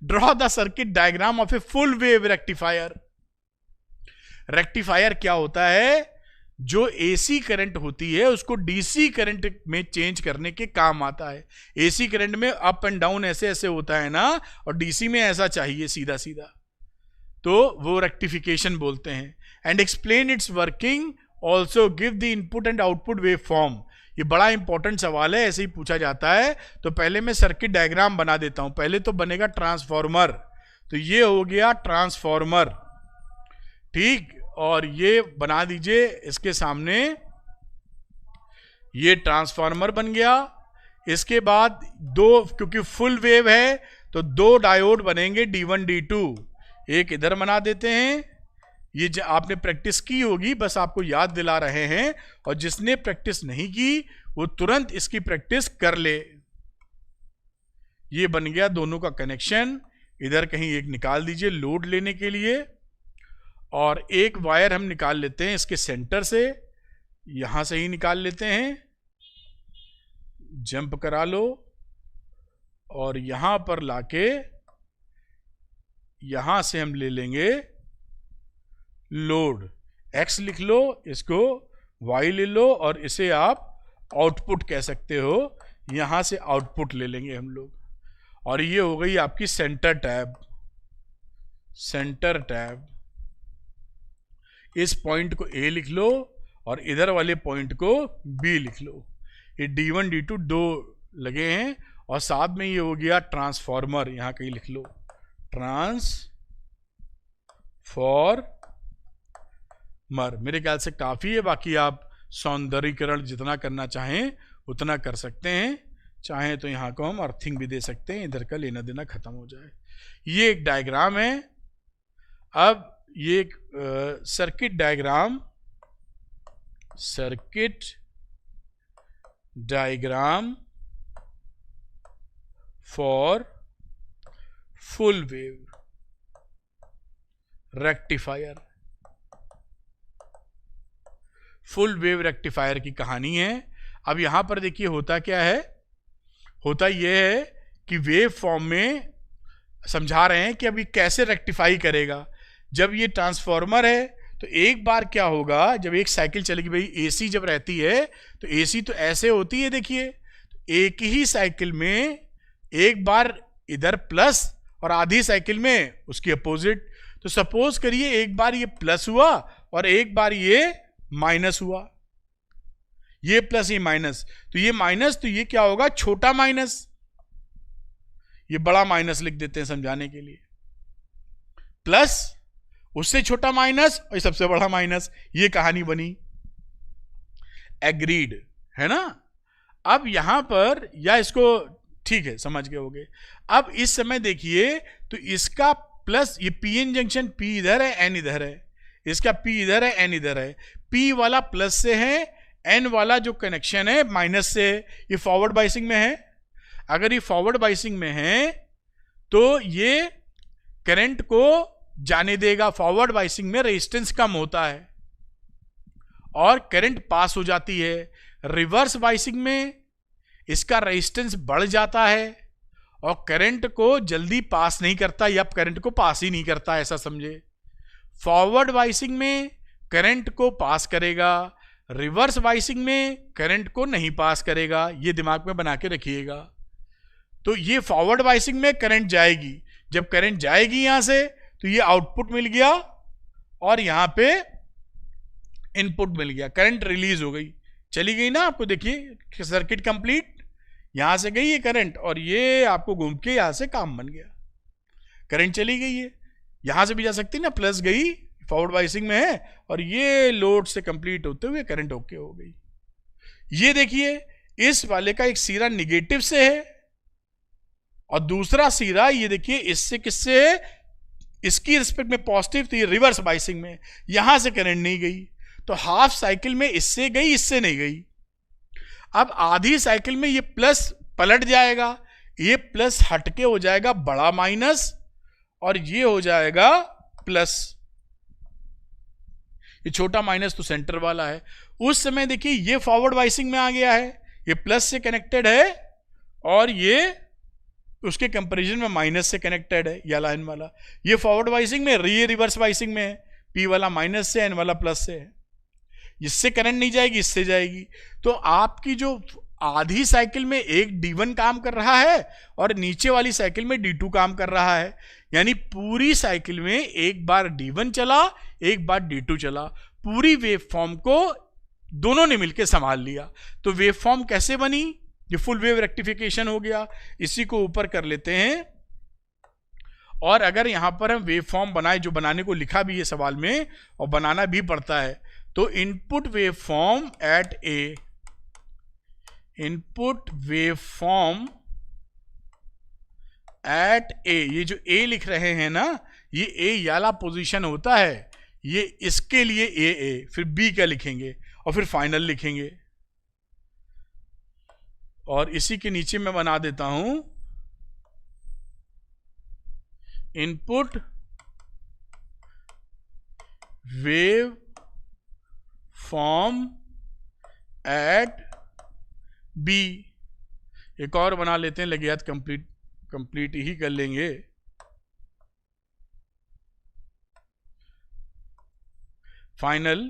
Draw the circuit diagram of a full wave rectifier. Rectifier क्या होता है? जो एसी करंट होती है उसको डीसी करंट में चेंज करने के काम आता है। एसी करंट में अप एंड डाउन ऐसे ऐसे होता है ना, और डीसी में ऐसा चाहिए सीधा सीधा, तो वो रेक्टिफिकेशन बोलते हैं। And explain it's working, also give the input and output wave form. ये बड़ा इंपॉर्टेंट सवाल है, ऐसे ही पूछा जाता है। तो पहले मैं सर्किट डायग्राम बना देता हूं। पहले तो बनेगा ट्रांसफॉर्मर, तो ये हो गया ट्रांसफॉर्मर, ठीक। और ये बना दीजिए इसके सामने, ये ट्रांसफॉर्मर बन गया। इसके बाद दो, क्योंकि फुल वेव है तो दो डायोड बनेंगे, D1 D2। एक इधर बना देते हैं, ये आपने प्रैक्टिस की होगी, बस आपको याद दिला रहे हैं, और जिसने प्रैक्टिस नहीं की वो तुरंत इसकी प्रैक्टिस कर ले। ये बन गया दोनों का कनेक्शन। इधर कहीं एक निकाल दीजिए लोड लेने के लिए, और एक वायर हम निकाल लेते हैं इसके सेंटर से, यहां से ही निकाल लेते हैं, जंप करा लो, और यहां पर लाके यहां से हम ले लेंगे लोड। X लिख लो, इसको Y ले लो, और इसे आप आउटपुट कह सकते हो। यहां से आउटपुट ले लेंगे हम लोग, और ये हो गई आपकी सेंटर टैब। सेंटर टैब, इस पॉइंट को A लिख लो और इधर वाले पॉइंट को B लिख लो। ये D1 D2 दो लगे हैं, और साथ में ये हो गया ट्रांसफॉर्मर, यहां कहीं लिख लो ट्रांसफॉर्मर। मेरे ख्याल से काफी है, बाकी आप सौंदर्यीकरण जितना करना चाहें उतना कर सकते हैं। चाहें तो यहां को हम अर्थिंग भी दे सकते हैं, इधर का लेना देना खत्म हो जाए। ये एक डायग्राम है। अब ये एक circuit diagram, circuit diagram for full wave rectifier. Full wave rectifier की कहानी है। अब यहां पर देखिए होता क्या है, होता यह है कि वेव फॉर्म में समझा रहे हैं कि अभी कैसे रेक्टिफाई करेगा। जब ये ट्रांसफॉर्मर है तो एक बार क्या होगा, जब एक साइकिल चलेगी, भाई एसी जब रहती है तो एसी तो ऐसे होती है, देखिए एक ही साइकिल में एक बार इधर प्लस और आधी साइकिल में उसकी अपोजिट। तो सपोज करिए एक बार ये प्लस हुआ और एक बार ये माइनस हुआ, ये प्लस ये माइनस, तो ये माइनस, तो ये क्या होगा, छोटा माइनस। ये बड़ा माइनस लिख देते हैं समझाने के लिए, प्लस उससे छोटा माइनस और सबसे बड़ा माइनस। ये कहानी बनी, एग्रीड है ना। अब यहां पर, या इसको ठीक है समझ गए होगे। अब इस समय देखिए तो इसका प्लस, ये पीएन जंक्शन, पी इधर है एन इधर है, इसका पी इधर है एन इधर है। पी वाला प्लस से है, एन वाला जो कनेक्शन है माइनस से है। ये फॉरवर्ड बाइसिंग में है। अगर ये फॉरवर्ड बाइसिंग में है तो ये करंट को जाने देगा। फॉरवर्ड बाइसिंग में रेजिस्टेंस कम होता है और करंट पास हो जाती है। रिवर्स बाइसिंग में इसका रेजिस्टेंस बढ़ जाता है और करंट को जल्दी पास नहीं करता, या करंट को पास ही नहीं करता, ऐसा समझे। फॉरवर्ड बाइसिंग में करंट को पास करेगा, रिवर्स बाइसिंग में करंट को नहीं पास करेगा, ये दिमाग में बना के रखिएगा। तो ये फॉरवर्ड बाइसिंग में करंट जाएगी, जब करंट जाएगी यहां से तो ये आउटपुट मिल गया और यहां पे इनपुट मिल गया, करंट रिलीज हो गई, चली गई ना। आपको देखिए सर्किट कंप्लीट, यहां से गई ये करंट और ये आपको घूम के यहां से काम बन गया, करंट चली गई है। यहां से भी जा सकती ना, प्लस गई, फॉरवर्ड बाइसिंग में है, और ये लोड से कंप्लीट होते हुए करंट ओके हो गई। ये देखिए इस वाले का एक सिरा निगेटिव से है और दूसरा सिरा ये देखिए इससे किससे है, इसकी रिस्पेक्ट में पॉजिटिव, तो ये रिवर्स बाइसिंग में, यहां से करंट नहीं गई, तो हाफ साइकिल में इससे गई, इससे नहीं गई। अब आधी साइकिल में ये प्लस पलट जाएगा, ये प्लस हटके हो जाएगा बड़ा माइनस और ये हो जाएगा प्लस, ये छोटा माइनस तो सेंटर वाला है। उस समय देखिए ये फॉरवर्ड बाइसिंग में आ गया है, ये प्लस से कनेक्टेड है और ये उसके कंपैरिजन में माइनस से कनेक्टेड है, या लाइन वाला। ये फॉरवर्ड बाइसिंग में, ये रिवर्स बाइसिंग में है, पी वाला माइनस से, एन वाला प्लस से है। इससे करंट नहीं जाएगी, इससे जाएगी। तो आपकी जो आधी साइकिल में एक D1 काम कर रहा है और नीचे वाली साइकिल में D2 काम कर रहा है, यानी पूरी साइकिल में एक बार D1 चला, एक बार D2 चला, पूरी वेव फॉर्म को दोनों ने मिलकर संभाल लिया। तो वेव फॉर्म कैसे बनी, ये फुल वेव रेक्टिफिकेशन हो गया। इसी को ऊपर कर लेते हैं, और अगर यहां पर हम वेव फॉर्म बनाए, जो बनाने को लिखा भी है सवाल में और बनाना भी पड़ता है, तो इनपुट वेव फॉर्म एट ए, इनपुट वेव फॉर्म एट ए, ये जो ए लिख रहे हैं ना, ये ए वाला पोजीशन होता है, ये इसके लिए ए, फिर बी का लिखेंगे और फिर फाइनल लिखेंगे। और इसी के नीचे मैं बना देता हूं input wave form at B. एक और बना लेते हैं, लगे हाथ कंप्लीट ही कर लेंगे। फाइनल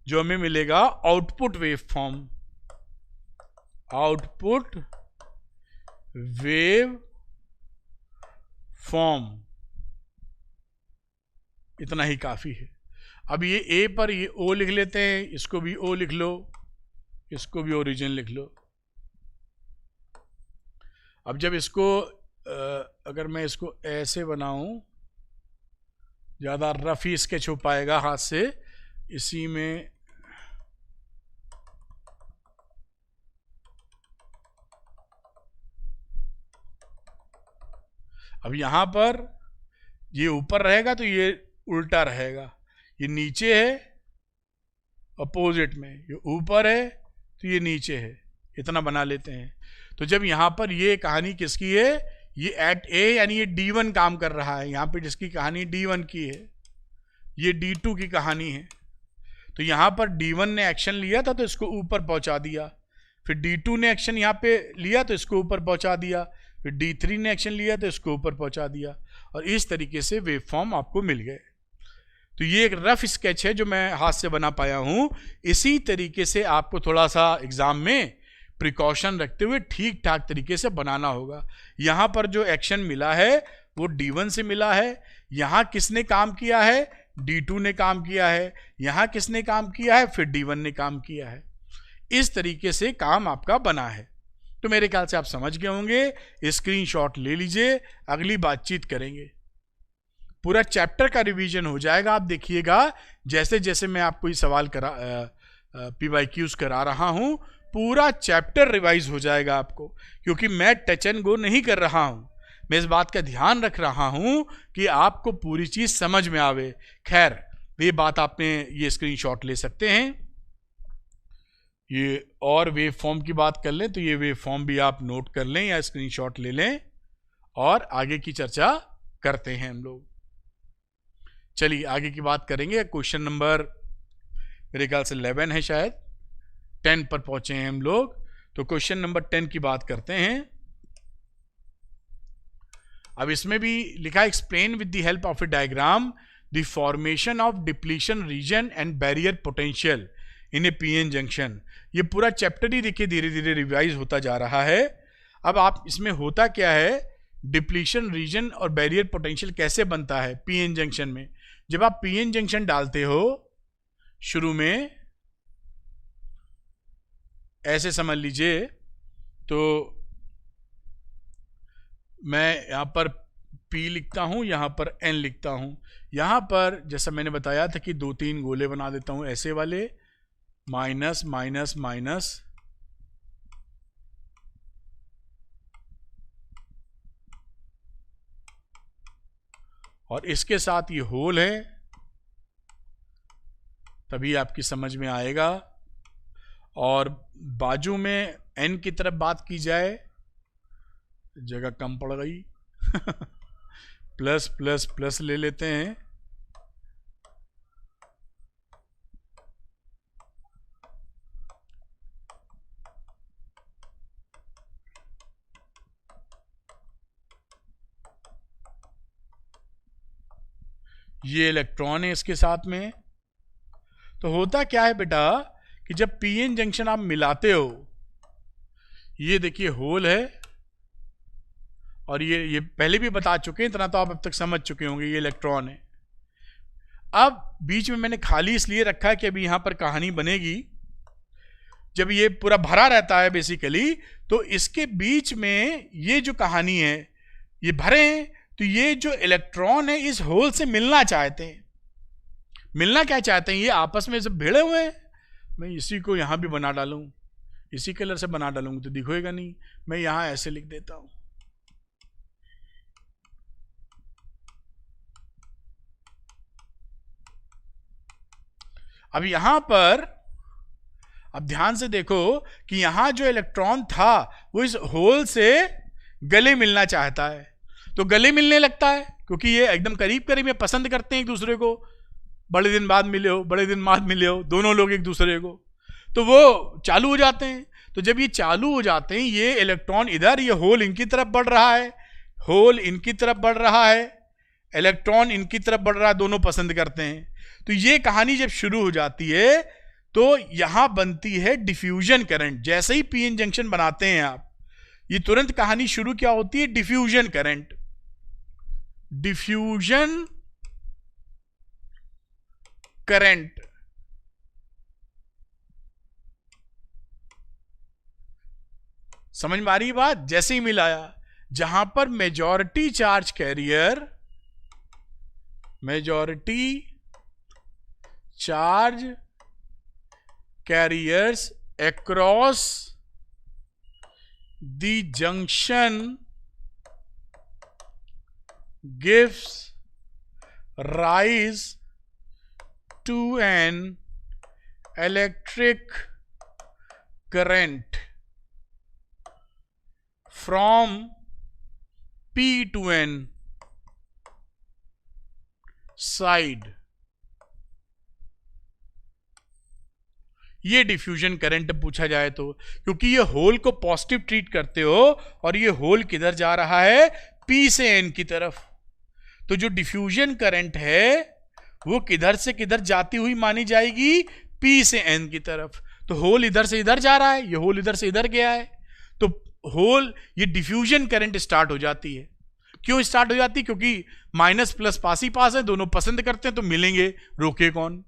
जो हमें मिलेगा output wave form, output wave form, इतना ही काफी है। अब ये ए पर ये ओ लिख लेते हैं, इसको भी ओ लिख लो, इसको भी ओरिजिन लिख लो। अब जब इसको अगर मैं इसको ऐसे बनाऊं, ज़्यादा रफ ही स्केच हो पाएगा हाथ से, इसी में अब यहां पर ये ऊपर रहेगा तो ये उल्टा रहेगा, ये नीचे है अपोजिट में, ये ऊपर है तो ये नीचे है, इतना बना लेते हैं। तो जब यहां पर ये कहानी किसकी है, ये एट ए यानी ये D1 काम कर रहा है, यहां पे जिसकी कहानी D1 की है, ये D2 की कहानी है। तो यहां पर D1 ने एक्शन लिया था तो इसको ऊपर पहुंचा दिया, फिर D2 ने एक्शन यहां पे लिया तो इसको ऊपर पहुंचा दिया, फिर D3 ने एक्शन लिया तो इसको ऊपर पहुंचा दिया, और इस तरीके से वेव फॉर्म आपको मिल गए। तो ये एक रफ स्केच है जो मैं हाथ से बना पाया हूं। इसी तरीके से आपको थोड़ा सा एग्जाम में प्रिकॉशन रखते हुए ठीक ठाक तरीके से बनाना होगा। यहां पर जो एक्शन मिला है वो D1 से मिला है, यहां किसने काम किया है, D2 ने काम किया है, यहां किसने काम किया है, फिर D1 ने काम किया है। इस तरीके से काम आपका बना है। तो मेरे ख्याल से आप समझ गए होंगे। स्क्रीनशॉट ले लीजिए, अगली बातचीत करेंगे। पूरा चैप्टर का रिवीजन हो जाएगा। आप देखिएगा जैसे जैसे मैं आपको ये सवाल PYQs करा रहा हूं, पूरा चैप्टर रिवाइज हो जाएगा आपको, क्योंकि मैं टच एंड गो नहीं कर रहा हूं। मैं इस बात का ध्यान रख रहा हूं कि आपको पूरी चीज समझ में आवे। खैर, ये बात आपने ये स्क्रीनशॉट ले सकते हैं। ये और वेव फॉर्म की बात कर लें तो ये वेव फॉर्म भी आप नोट कर लें या स्क्रीनशॉट ले लें, और आगे की चर्चा करते हैं हम लोग। चलिए आगे की बात करेंगे। क्वेश्चन नंबर मेरे ख्याल से 11 है, शायद 10 पर पहुंचे हैं हम लोग। तो क्वेश्चन नंबर 10 की बात करते हैं। अब इसमें भी लिखा, explain with the help of A diagram the formation of depletion region and barrier potential in A PN junction. ये पूरा चैप्टर ही देखिए धीरे धीरे रिवाइज होता जा रहा है। अब आप इसमें होता क्या है, डिप्लीशन रीजन और बैरियर पोटेंशियल कैसे बनता है पीएन जंक्शन में। जब आप पीएन जंक्शन डालते हो शुरू में ऐसे समझ लीजिए, तो मैं यहां पर P लिखता हूं, यहां पर N लिखता हूं। यहां पर जैसा मैंने बताया था कि 2-3 गोले बना देता हूं ऐसे वाले, माइनस माइनस माइनस, और इसके साथ ये होल है, तभी आपकी समझ में आएगा। और बाजू में N की तरफ बात की जाए, जगह कम पड़ गई प्लस प्लस प्लस ले लेते हैं। ये इलेक्ट्रॉन है इसके साथ में। तो होता क्या है बेटा कि जब पीएन जंक्शन आप मिलाते हो, ये देखिए होल है, और ये पहले भी बता चुके हैं, इतना तो आप अब तक समझ चुके होंगे, ये इलेक्ट्रॉन है। अब बीच में मैंने खाली इसलिए रखा है कि अभी यहां पर कहानी बनेगी। जब ये पूरा भरा रहता है बेसिकली, तो इसके बीच में ये जो कहानी है, ये भरे हैं, तो ये जो इलेक्ट्रॉन है इस होल से मिलना चाहते हैं। मिलना क्या चाहते हैं, ये आपस में सब भिड़े हुए हैं। मैं इसी को यहां भी बना डालूं, इसी कलर से बना डालूंगी तो दिखेगा नहीं। मैं यहां ऐसे लिख देता हूं, अब यहां पर अब ध्यान से देखो कि यहां जो इलेक्ट्रॉन था वो इस होल से गले मिलना चाहता है, तो गले मिलने लगता है, क्योंकि ये एकदम करीब करीब में पसंद करते हैं एक दूसरे को। बड़े दिन बाद मिले हो, बड़े दिन बाद मिले हो, दोनों लोग एक दूसरे को, तो वो चालू हो जाते हैं। तो जब ये चालू हो जाते हैं, ये इलेक्ट्रॉन इधर, ये होल इनकी तरफ बढ़ रहा है, होल इनकी तरफ बढ़ रहा है, इलेक्ट्रॉन इनकी तरफ बढ़ रहा है, दोनों पसंद करते हैं। तो ये कहानी जब शुरू हो जाती है तो यहां बनती है डिफ्यूजन करंट। जैसे ही पीएन जंक्शन बनाते हैं आप, ये तुरंत कहानी शुरू क्या होती है, डिफ्यूजन करंट। डिफ्यूजन करंट समझ में आ रही बात। जैसे ही मिलाया, जहां पर majority charge carrier, majority charge carriers across the junction gives rise to an electric current from P to N side। ये डिफ्यूजन करंट पूछा जाए तो, क्योंकि ये होल को पॉजिटिव ट्रीट करते हो और ये होल किधर जा रहा है, P से N की तरफ। तो जो डिफ्यूजन करंट है वो किधर से किधर जाती हुई मानी जाएगी, P से N की तरफ। तो होल इधर से इधर जा रहा है, ये होल इधर से इधर गया है, तो होल ये डिफ्यूजन करंट स्टार्ट हो जाती है। क्यों स्टार्ट हो जाती है, क्योंकि माइनस प्लस पास ही पास है, दोनों पसंद करते हैं, तो मिलेंगे, रोके कौन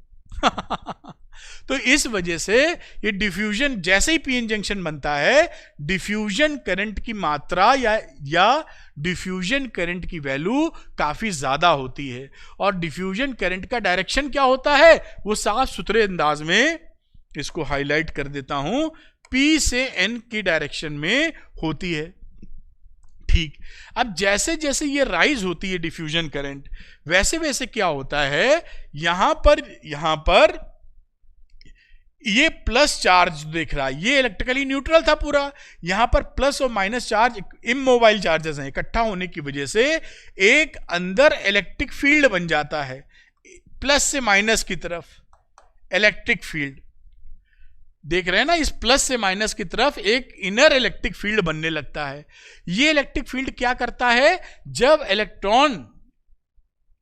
तो इस वजह से ये डिफ्यूजन, जैसे ही पीएन जंक्शन बनता है, डिफ्यूजन करंट की मात्रा या डिफ्यूजन करंट की वैल्यू काफी ज्यादा होती है। और डिफ्यूजन करंट का डायरेक्शन क्या होता है, वो साफ सुथरे अंदाज में इसको हाईलाइट कर देता हूं, P से N की डायरेक्शन में होती है। ठीक, अब जैसे जैसे ये राइज होती है डिफ्यूजन करंट, वैसे वैसे क्या होता है, यहां पर ये प्लस चार्ज देख रहा है, ये इलेक्ट्रिकली न्यूट्रल था पूरा, यहां पर प्लस और माइनस चार्ज इमोबाइल चार्जेस हैं, इकट्ठा होने की वजह से एक अंदर इलेक्ट्रिक फील्ड बन जाता है, प्लस से माइनस की तरफ इलेक्ट्रिक फील्ड देख रहे हैं ना, इस प्लस से माइनस की तरफ एक इनर इलेक्ट्रिक फील्ड बनने लगता है। ये इलेक्ट्रिक फील्ड क्या करता है, जब इलेक्ट्रॉन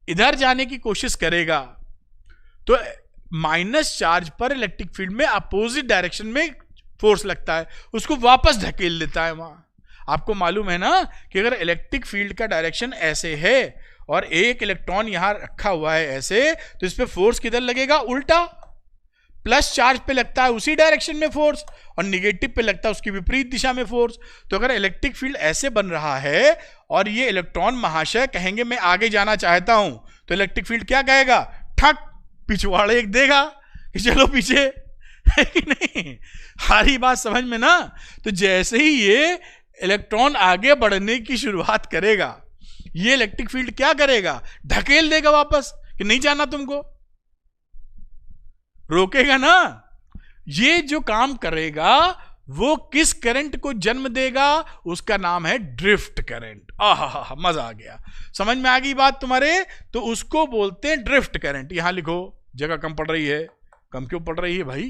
इधर जाने की कोशिश करेगा तो माइनस चार्ज पर इलेक्ट्रिक फील्ड में अपोजिट डायरेक्शन में फोर्स लगता है, उसको वापस धकेल देता है वहां। आपको मालूम है ना कि अगर इलेक्ट्रिक फील्ड का डायरेक्शन ऐसे है और एक इलेक्ट्रॉन यहां रखा हुआ है ऐसे, तो इस पे फोर्स किधर लगेगा? उल्टा। प्लस चार्ज पे लगता है उसी डायरेक्शन में फोर्स और निगेटिव पे लगता है उसकी विपरीत दिशा में फोर्स। तो अगर इलेक्ट्रिक फील्ड ऐसे बन रहा है और ये इलेक्ट्रॉन महाशय कहेंगे मैं आगे जाना चाहता हूं, तो इलेक्ट्रिक फील्ड क्या कहेगा? ठक पिछवाड़े एक देगा कि चलो पीछे, है कि नहीं? सारी बात समझ में ना? तो जैसे ही ये इलेक्ट्रॉन आगे बढ़ने की शुरुआत करेगा, ये इलेक्ट्रिक फील्ड क्या करेगा? ढकेल देगा वापस कि नहीं जाना तुमको, रोकेगा ना। ये जो काम करेगा वो किस करंट को जन्म देगा? उसका नाम है ड्रिफ्ट करंट। आहा, मजा आ गया, समझ में आ गई बात तुम्हारे? तो उसको बोलते हैं ड्रिफ्ट करंट। यहां लिखो, जगह कम पड़ रही है। कम क्यों पड़ रही है भाई?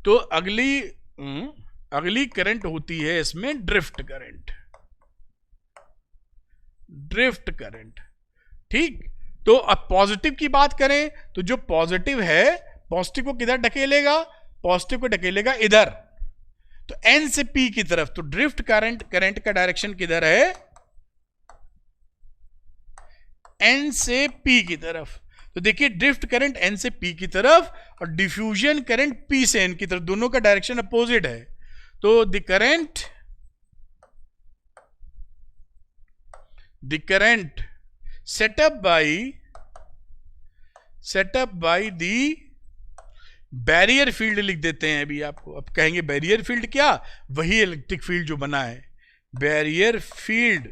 तो अगली करंट होती है इसमें ड्रिफ्ट करंट। ड्रिफ्ट करंट, ठीक। तो अब पॉजिटिव की बात करें तो जो पॉजिटिव है, पॉजिटिव को किधर ढकेलेगा? पॉजिटिव को ढकेलेगा इधर, तो एन से पी की तरफ। तो ड्रिफ्ट करंट का डायरेक्शन किधर है? एन से पी की तरफ। तो देखिए ड्रिफ्ट करंट एन से पी की तरफ और डिफ्यूजन करंट पी से एन की तरफ, दोनों का डायरेक्शन अपोजिट है। तो the current set up by the barrier field लिख देते हैं अभी आपको। अब कहेंगे बैरियर फील्ड क्या? वही इलेक्ट्रिक फील्ड जो बना है, barrier field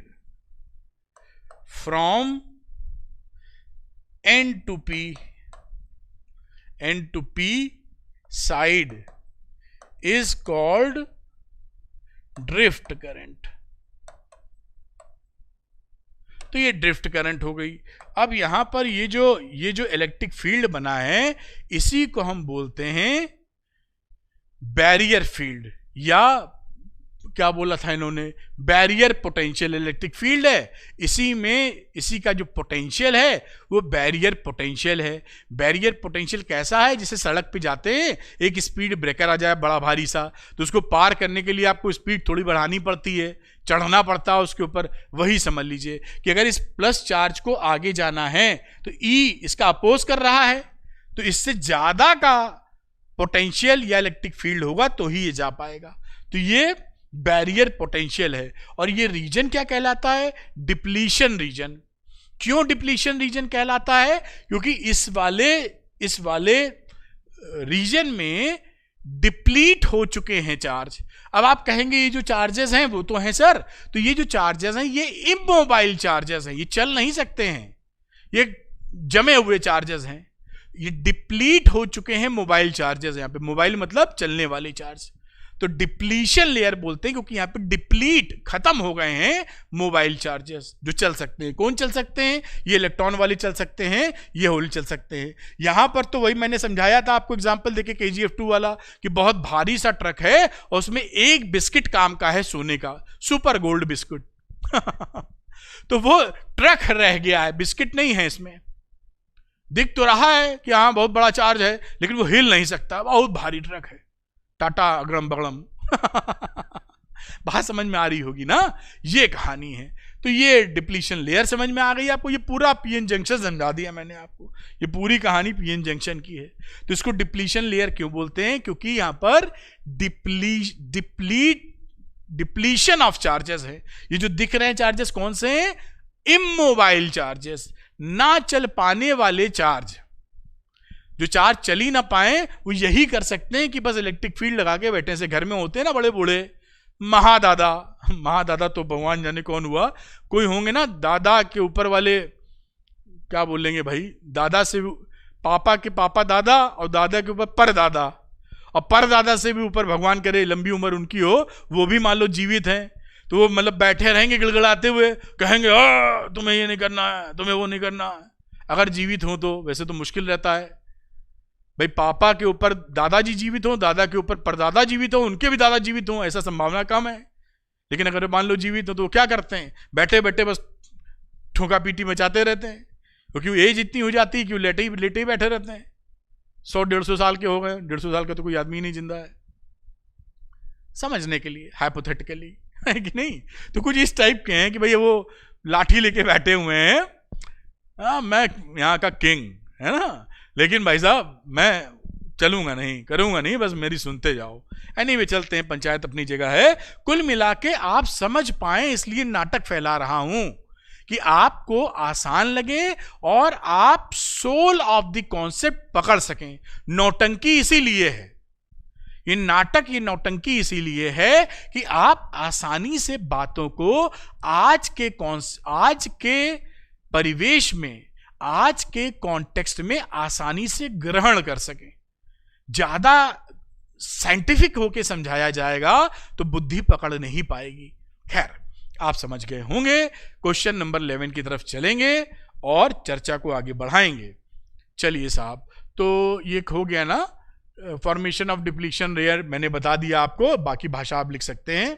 from N to P side is called drift current. तो ये ड्रिफ्ट करंट हो गई। अब यहां पर ये जो इलेक्ट्रिक फील्ड बना है, इसी को हम बोलते हैं बैरियर फील्ड, या क्या बोला था इन्होंने? Barrier potential. इलेक्ट्रिक फील्ड है, इसी का जो पोटेंशियल है वो बैरियर पोटेंशियल है। बैरियर पोटेंशियल कैसा है? जैसे सड़क पे जाते हैं, एक स्पीड ब्रेकर आ जाए बड़ा भारी सा, तो उसको पार करने के लिए आपको स्पीड थोड़ी बढ़ानी पड़ती है, चढ़ना पड़ता है उसके ऊपर। वही समझ लीजिए कि अगर इस प्लस चार्ज को आगे जाना है तो ई इसका अपोज कर रहा है, तो इससे ज्यादा का पोटेंशियल या इलेक्ट्रिक फील्ड होगा तो ही ये जा पाएगा। तो ये बैरियर पोटेंशियल है। और ये रीजन क्या कहलाता है? Depletion region. क्यों डिप्लीशन रीजन कहलाता है? क्योंकि इस वाले रीजन में डिप्लीट हो चुके हैं चार्ज। अब आप कहेंगे ये जो चार्जेस हैं वो तो हैं सर, तो ये जो चार्जेस हैं ये इमोबाइल चार्जेस हैं, ये चल नहीं सकते हैं, ये जमे हुए चार्जेस हैं, ये डिप्लीट हो चुके हैं मोबाइल चार्जेस। यहां पे मोबाइल मतलब चलने वाले चार्ज, तो डिप्लीशन लेयर बोलते हैं क्योंकि यहां पे डिप्लीट खत्म हो गए हैं मोबाइल चार्जेस जो चल सकते हैं। कौन चल सकते हैं? ये इलेक्ट्रॉन वाले चल सकते हैं, ये होल चल सकते हैं। यहां पर तो वही मैंने समझाया था आपको एग्जांपल देके KGF2 वाला, कि बहुत भारी सा ट्रक है और उसमें एक बिस्किट काम का है सोने का, सुपर गोल्ड बिस्किट तो वो ट्रक रह गया है, बिस्किट नहीं है इसमें। दिख तो रहा है कि हाँ बहुत बड़ा चार्ज है, लेकिन वो हिल नहीं सकता, बहुत भारी ट्रक है, टाटा अगड़म बगड़म बात समझ में आ रही होगी ना? ये कहानी है। तो ये डिप्लीशन लेयर समझ में आ गई आपको। ये पूरा पीएन जंक्शन समझा दिया मैंने आपको, ये पूरी कहानी पीएन जंक्शन की है। तो इसको डिप्लीशन लेयर क्यों बोलते हैं? क्योंकि यहां पर डिप्लीशन ऑफ चार्जेस है। ये जो दिख रहे हैं चार्जेस कौन से हैं? इमोबाइल चार्जेस, ना चल पाने वाले चार्ज। जो चार्ज चल ही ना पाए वो यही कर सकते हैं कि बस इलेक्ट्रिक फील्ड लगा के बैठे से। घर में होते हैं ना बड़े बूढ़े, महादादा तो भगवान जाने कौन हुआ, कोई होंगे ना दादा के ऊपर वाले, क्या बोलेंगे भाई, दादा से पापा के पापा दादा और दादा के ऊपर परदादा, और परदादा से भी ऊपर भगवान करे लंबी उम्र उनकी हो, वो भी मान लो जीवित हैं, तो वो मतलब बैठे रहेंगे गिड़गिड़ाते हुए, कहेंगे तुम्हें ये नहीं करना है, तुम्हें वो नहीं करना है, अगर जीवित हो तो। वैसे तो मुश्किल रहता है भाई, पापा के ऊपर दादाजी जीवित हो, दादा के ऊपर परदादा जीवित हो, उनके भी दादा जीवित हो, ऐसा संभावना कम है। लेकिन अगर मान लो जीवित हो तो क्या करते हैं? बैठे बैठे बस ठोका पीटी मचाते रहते हैं, क्योंकि एज इतनी हो जाती है कि वो लेटे ही बैठे रहते हैं। 100-150 साल के हो गए, 150 साल का तो कोई आदमी ही नहीं जिंदा है, समझने के लिए हाइपोथेटिकली, है कि नहीं। तो कुछ इस टाइप के हैं कि भैया वो लाठी लेके बैठे हुए हैं, मैं यहाँ का किंग, है ना, लेकिन भाई साहब मैं चलूंगा नहीं, करूंगा नहीं, बस मेरी सुनते जाओ। एनीवे चलते हैं, पंचायत अपनी जगह है। कुल मिला के आप समझ पाए इसलिए नाटक फैला रहा हूं कि आपको आसान लगे और आप सोल ऑफ द कॉन्सेप्ट पकड़ सकें। नौटंकी इसीलिए है, ये नाटक, ये नौटंकी इसीलिए है कि आप आसानी से बातों को आज के परिवेश में, आज के कॉन्टेक्स्ट में आसानी से ग्रहण कर सकें। ज्यादा साइंटिफिक होके समझाया जाएगा तो बुद्धि पकड़ नहीं पाएगी। खैर, आप समझ गए होंगे। क्वेश्चन नंबर 11 की तरफ चलेंगे और चर्चा को आगे बढ़ाएंगे। चलिए साहब, तो ये हो गया ना, फॉर्मेशन ऑफ डिप्लीशन रेयर मैंने बता दिया आपको, बाकी भाषा आप लिख सकते हैं,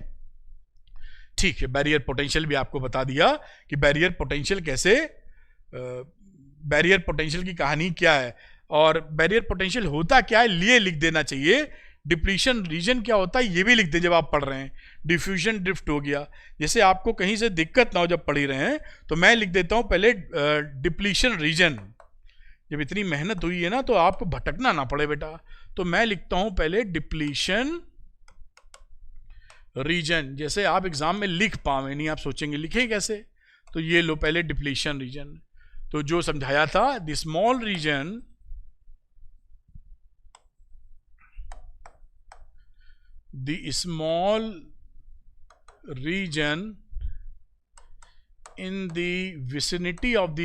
ठीक है। बैरियर पोटेंशियल भी आपको बता दिया कि बैरियर पोटेंशियल कैसे, बैरियर पोटेंशियल की कहानी क्या है और बैरियर पोटेंशियल होता क्या है, लिए लिख देना चाहिए। डिप्लीशन रीजन क्या होता है ये भी लिख दें जब आप पढ़ रहे हैं। डिफ्यूजन ड्रिफ्ट हो गया, जैसे आपको कहीं से दिक्कत ना हो जब पढ़ ही रहे हैं, तो मैं लिख देता हूं पहले डिप्लीशन रीजन। जब इतनी मेहनत हुई है ना तो आपको भटकना ना पड़े बेटा, तो मैं लिखता हूं पहले डिप्लीशन रीजन। जैसे आप एग्जाम में लिख पावे, नहीं आप सोचेंगे लिखे कैसे, तो ये लो पहले डिप्लीशन रीजन। तो जो समझाया था, the small region in the vicinity of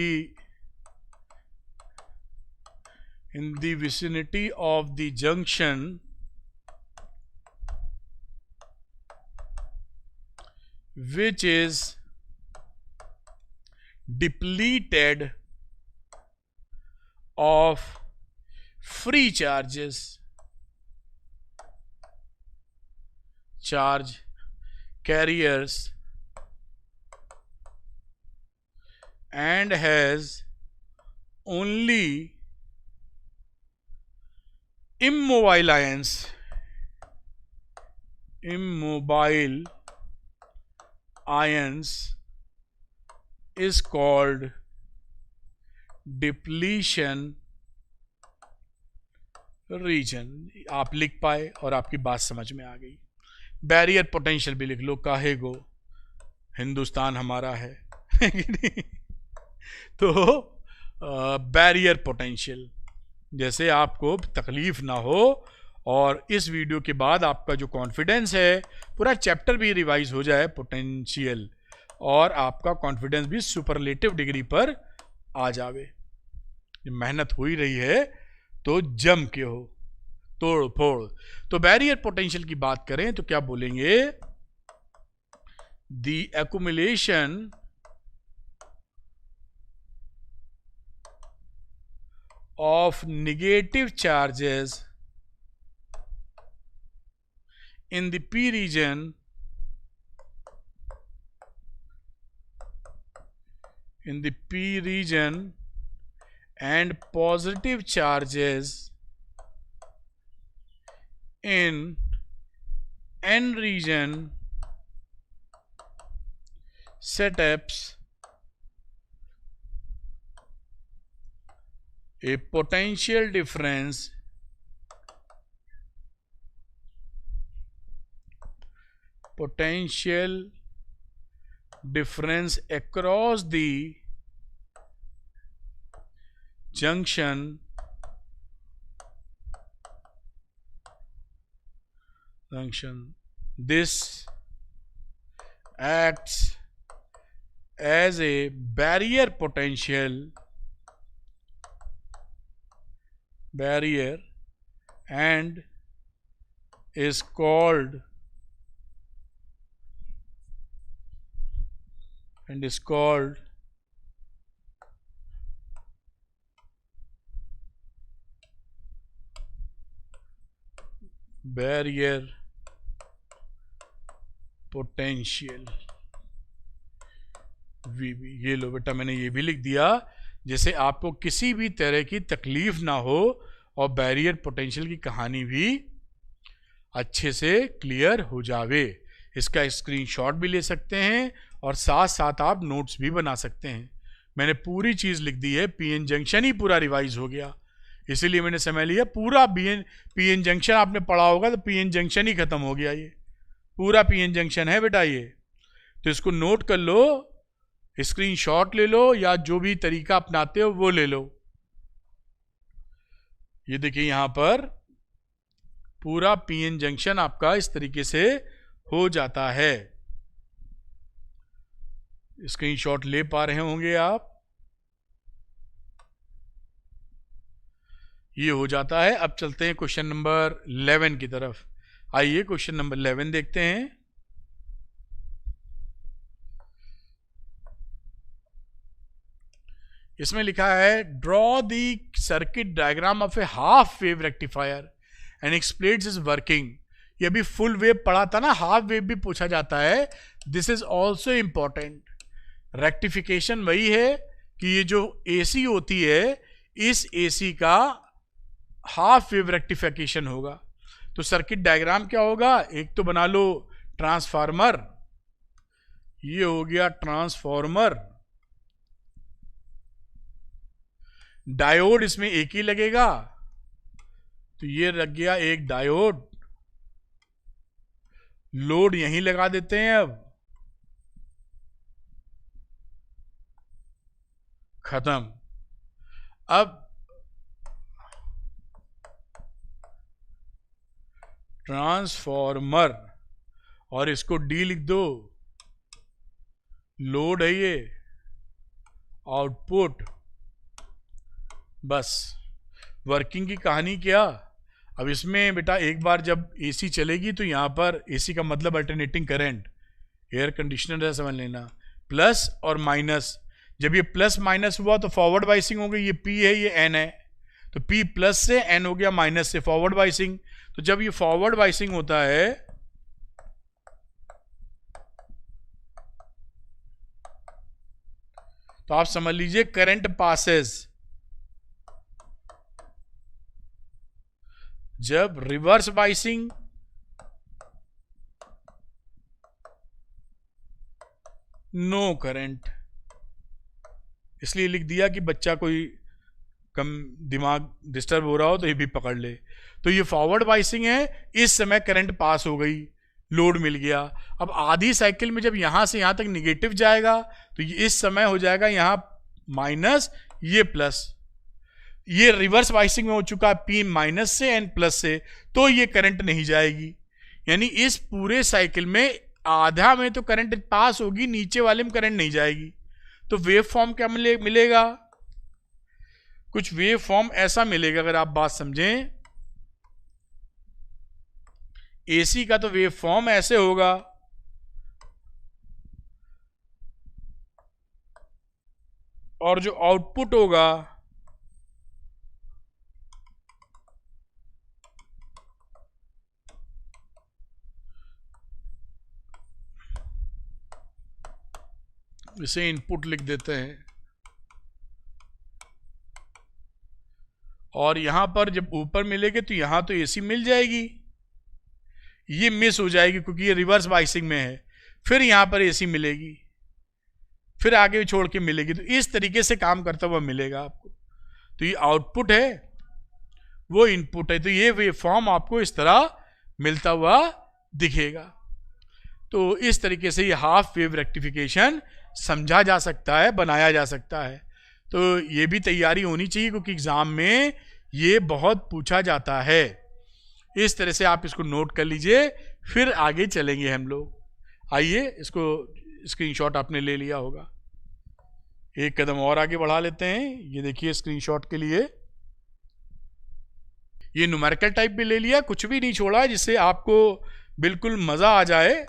the junction which is depleted of free charges, charge carriers, and has only immobile ions is called depletion region. आप लिख पाए और आपकी बात समझ में आ गई। बैरियर पोटेंशियल भी लिख लो, काहे गो हिंदुस्तान हमारा है कि नहीं। तो बैरियर पोटेंशियल, जैसे आपको तकलीफ ना हो और इस वीडियो के बाद आपका जो कॉन्फिडेंस है, पूरा चैप्टर भी रिवाइज हो जाए पोटेंशियल, और आपका कॉन्फिडेंस भी सुपरलेटिव डिग्री पर आ जावे। मेहनत हो ही रही है तो जम के हो, तोड़ फोड़। तो बैरियर पोटेंशियल की बात करें तो क्या बोलेंगे, the accumulation of negative charges in the P region and positive charges in N region setups a potential difference across the junction this acts as a barrier and is called barrier potential। VB। ये लो बेटा, मैंने ये भी लिख दिया, जैसे आपको किसी भी तरह की तकलीफ ना हो और बैरियर पोटेंशियल की कहानी भी अच्छे से क्लियर हो जावे। इसका स्क्रीनशॉट भी ले सकते हैं और साथ साथ आप नोट्स भी बना सकते हैं। मैंने पूरी चीज़ लिख दी है, पीएन जंक्शन ही पूरा रिवाइज हो गया, इसीलिए मैंने समय लिया। पूरा पीएन जंक्शन आपने पढ़ा होगा तो पीएन जंक्शन ही खत्म हो गया, ये पूरा पीएन जंक्शन है बेटा ये। तो इसको नोट कर लो, स्क्रीनशॉट ले लो, या जो भी तरीका अपनाते हो वो ले लो। ये देखिए यहां पर पूरा पीएन जंक्शन आपका इस तरीके से हो जाता है। स्क्रीनशॉट ले पा रहे होंगे आप। ये हो जाता है। अब चलते हैं क्वेश्चन नंबर 11 की तरफ। आइए क्वेश्चन नंबर 11 देखते हैं। इसमें लिखा है draw the circuit diagram of A half wave rectifier and explains is working. ये अभी फुल वेव पढ़ा था ना, हाफ वेव भी पूछा जाता है। This is also important. Rectification वही है कि ये जो एसी होती है, इस एसी का हाफ वेव रेक्टिफिकेशन होगा। तो सर्किट डायग्राम क्या होगा, एक तो बना लो ट्रांसफार्मर, ये हो गया ट्रांसफार्मर। डायोड इसमें एक ही लगेगा, तो ये लग गया एक डायोड। लोड यहीं लगा देते हैं, अब खत्म। अब ट्रांसफॉर्मर, और इसको डी लिख दो, लोड है ये, आउटपुट। बस वर्किंग की कहानी क्या। अब इसमें बेटा एक बार जब एसी चलेगी तो यहाँ पर एसी का मतलब अल्टरनेटिंग करंट, एयर कंडीशनर है समझ लेना, प्लस और माइनस। जब ये प्लस माइनस हुआ तो फॉरवर्ड बाइसिंग हो गई, ये पी है ये एन है, तो पी प्लस से एन हो गया माइनस से, फॉरवर्ड बाइसिंग। तो जब ये फॉरवर्ड बाइसिंग होता है तो आप समझ लीजिए करंट पासेस। जब रिवर्स बाइसिंग, नो करंट। इसलिए लिख दिया कि बच्चा कोई कम दिमाग डिस्टर्ब हो रहा हो तो ये भी पकड़ ले। तो ये फॉरवर्ड बाइसिंग है, इस समय करंट पास हो गई, लोड मिल गया। अब आधी साइकिल में जब यहां से यहां तक निगेटिव जाएगा तो ये इस समय हो जाएगा यहां माइनस, ये प्लस। ये रिवर्स बाइसिंग में हो चुका है पी माइनस से एन प्लस से, तो ये करंट नहीं जाएगी। यानी इस पूरे साइकिल में आधा में तो करंट पास होगी, नीचे वाले में करंट नहीं जाएगी। तो वेव फॉर्म क्या मिलेगा, कुछ वेव फॉर्म ऐसा मिलेगा, अगर आप बात समझें। एसी का तो वेव फॉर्म ऐसे होगा, और जो आउटपुट होगा इसे इनपुट लिख देते हैं। और यहां पर जब ऊपर मिलेगी तो यहां तो एसी मिल जाएगी, ये मिस हो जाएगी क्योंकि ये रिवर्स बाइसिंग में है। फिर यहां पर एसी मिलेगी, फिर आगे छोड़ के मिलेगी। तो इस तरीके से काम करता हुआ मिलेगा आपको। तो ये आउटपुट है, वो इनपुट है। तो ये वेव फॉर्म आपको इस तरह मिलता हुआ दिखेगा। तो इस तरीके से ये हाफ वेव रेक्टिफिकेशन समझा जा सकता है, बनाया जा सकता है। तो ये भी तैयारी होनी चाहिए क्योंकि एग्जाम में ये बहुत पूछा जाता है। इस तरह से आप इसको नोट कर लीजिए, फिर आगे चलेंगे हम लोग। आइए, इसको स्क्रीनशॉट आपने ले लिया होगा, एक कदम और आगे बढ़ा लेते हैं। ये देखिए स्क्रीनशॉट के लिए ये न्यूमेरिकल टाइप भी ले लिया, कुछ भी नहीं छोड़ा जिससे आपको बिल्कुल मजा आ जाए।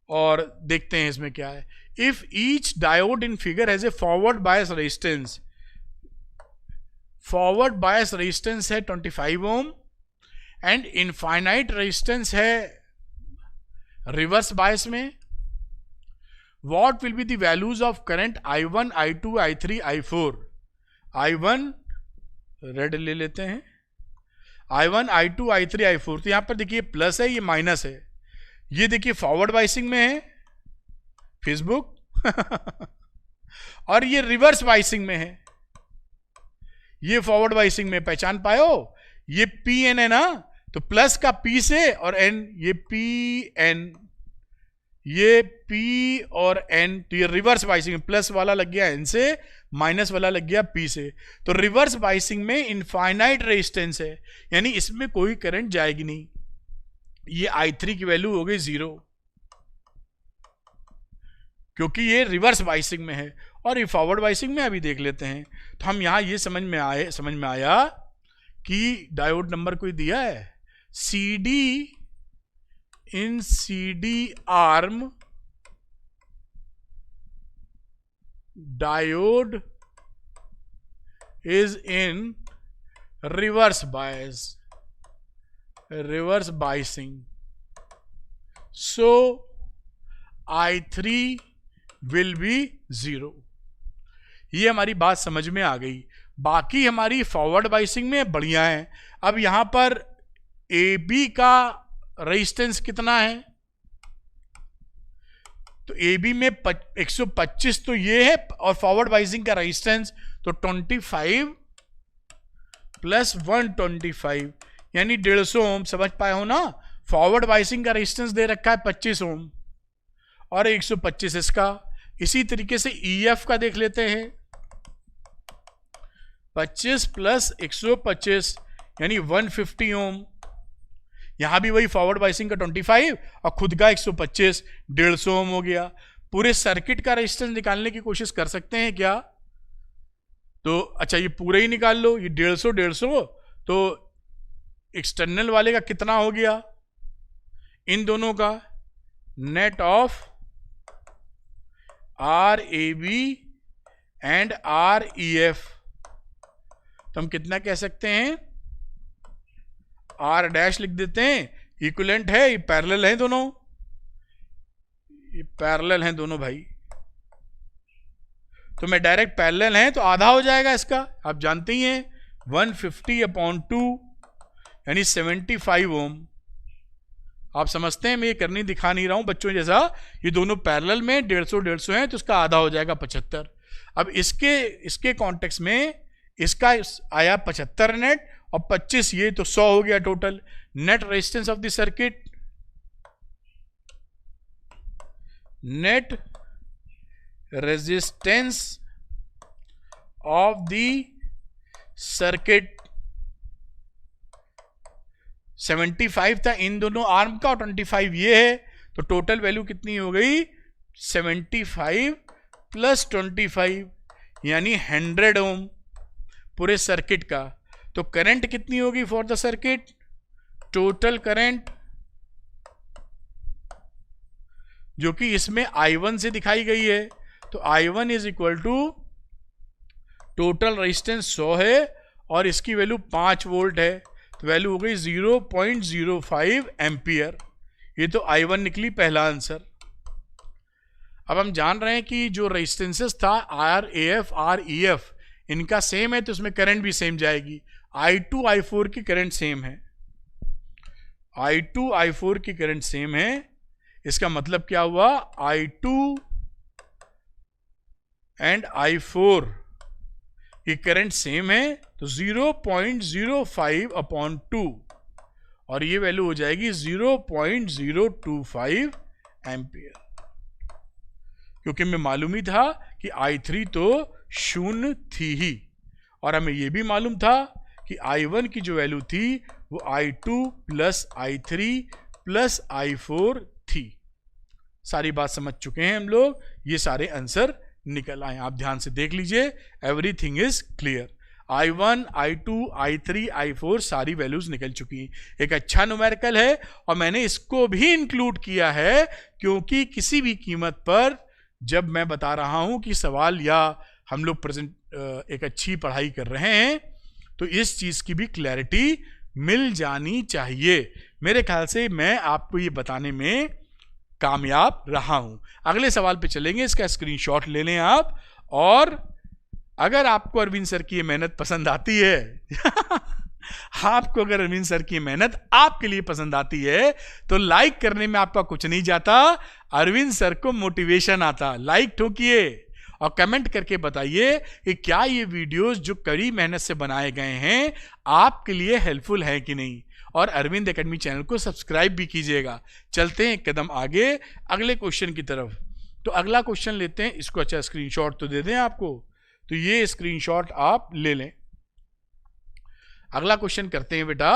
और देखते हैं इसमें क्या है। If each diode in figure has a forward bias resistance, forward bias resistance है 25 ओम एंड इनफाइनाइट रेजिस्टेंस है रिवर्स बायस में, what will be the values of current I1, I2, I3, I4? I1 red ले लेते हैं, I1, I2, I3, I4। तो यहां पर देखिए प्लस है, ये माइनस है, ये देखिए फॉरवर्ड बाइसिंग में है फेसबुक और ये रिवर्स बाइसिंग में है, ये फॉरवर्ड बाइसिंग में, पहचान पायो? ये पी एन है ना, तो प्लस का पी से और एन, ये पी एन, ये पी और एन, तो ये रिवर्स बाइसिंग, प्लस वाला लग गया एन से, माइनस वाला लग गया पी से। तो रिवर्स बाइसिंग में इनफाइनाइट रेजिस्टेंस है, यानी इसमें कोई करंट जाएगी नहीं। ये I3 की वैल्यू हो गई 0, क्योंकि ये रिवर्स बाइसिंग में है। और ये फॉरवर्ड बाइसिंग में अभी देख लेते हैं। तो हम यहां ये समझ में आया कि डायोड नंबर कोई दिया है, CD in CD arm diode is in reverse bias, reverse biasing, so I3 will be 0। ये हमारी बात समझ में आ गई। बाकी हमारी फॉरवर्ड बाइसिंग में बढ़िया है। अब यहां पर AB का रेजिस्टेंस कितना है, तो AB में 125 तो ये है, और फॉरवर्ड बाइसिंग का रेजिस्टेंस तो 25 प्लस 125 यानी 150 ओम। समझ पाए हो ना? फॉरवर्ड बाइसिंग का रेजिस्टेंस दे रखा है 25 ओम और 125 इसका। इसी तरीके से EF का देख लेते हैं, 25 प्लस 125 यानी 150 ओम। यहां भी वही फॉरवर्ड बाइसिंग का 25 और खुद का 125, 150 ओम हो गया। पूरे सर्किट का रेजिस्टेंस निकालने की कोशिश कर सकते हैं क्या? तो अच्छा ये पूरा ही निकाल लो, ये 150 तो एक्सटर्नल वाले का कितना हो गया, इन दोनों का net of RAB and REF। तो हम कितना कह सकते हैं, R डैश लिख देते हैं, इक्विवेलेंट है, ये पैरेलल है दोनों, ये पैरेलल हैं दोनों भाई। तो मैं डायरेक्ट पैरेलल है तो आधा हो जाएगा इसका, आप जानते ही हैं 150/2 यानी 75 ओम। आप समझते हैं, मैं ये करनी दिखा नहीं रहा हूं बच्चों जैसा, ये दोनों पैरेलल में 150 हैं तो इसका आधा हो जाएगा 75। अब इसके कॉन्टेक्स्ट में इसका आया 75 नेट और 25 ये, तो 100 हो गया total. Net resistance of the circuit, net resistance of the circuit 75 था इन दोनों आर्म का और 25 ये है, तो टोटल वैल्यू कितनी हो गई 75 प्लस 25 यानी 100 ओम पूरे सर्किट का। तो करंट कितनी होगी for the circuit, total current जो कि इसमें I1 से दिखाई गई है, तो I1 is equal to total resistance 100 है और इसकी वैल्यू 5 वोल्ट है, तो वैल्यू हो गई 0.05 एम्पियर। ये तो I1 निकली पहला आंसर। अब हम जान रहे हैं कि जो रेजिस्टेंसेस था RAF REF इनका सेम है, तो उसमें करंट भी सेम जाएगी। I2 I4 की करंट सेम है, I2 I4 की करंट सेम है। इसका मतलब क्या हुआ, I2 एंड I4 की करंट सेम है, तो 0.05/2 और ये वैल्यू हो जाएगी 0.025 एम्पियर। क्योंकि मैं मालूम ही था कि I3 तो शून्य थी ही, और हमें यह भी मालूम था कि I1 की जो वैल्यू थी वो I2 plus I3 plus I4 थी। सारी बात समझ चुके हैं हम लोग, ये सारे आंसर निकल आए। आप ध्यान से देख लीजिए, everything is clear. I1 I2 I3 I4 सारी वैल्यूज निकल चुकी हैं। एक अच्छा न्यूमेरिकल है और मैंने इसको भी इंक्लूड किया है क्योंकि किसी भी कीमत पर जब मैं बता रहा हूं कि सवाल या हम लोग एक अच्छी पढ़ाई कर रहे हैं तो इस चीज की भी क्लैरिटी मिल जानी चाहिए। मेरे ख्याल से मैं आपको ये बताने में कामयाब रहा हूं। अगले सवाल पे चलेंगे, इसका स्क्रीनशॉट ले लें आप। और अगर आपको अरविंद सर की ये मेहनत पसंद आती है आपको अगर अरविंद सर की मेहनत आपके लिए पसंद आती है तो लाइक करने में आपका कुछ नहीं जाता, अरविंद सर को मोटिवेशन आता। लाइक ठोकिए और कमेंट करके बताइए कि क्या ये वीडियोस जो कड़ी मेहनत से बनाए गए हैं आपके लिए हेल्पफुल है कि नहीं। और अरविंद एकेडमी चैनल को सब्सक्राइब भी कीजिएगा। चलते हैं एक कदम आगे अगले क्वेश्चन की तरफ। तो अगला क्वेश्चन लेते हैं, इसको अच्छा स्क्रीनशॉट तो दे दें आपको, तो ये स्क्रीनशॉट आप ले लें। अगला क्वेश्चन करते हैं बेटा,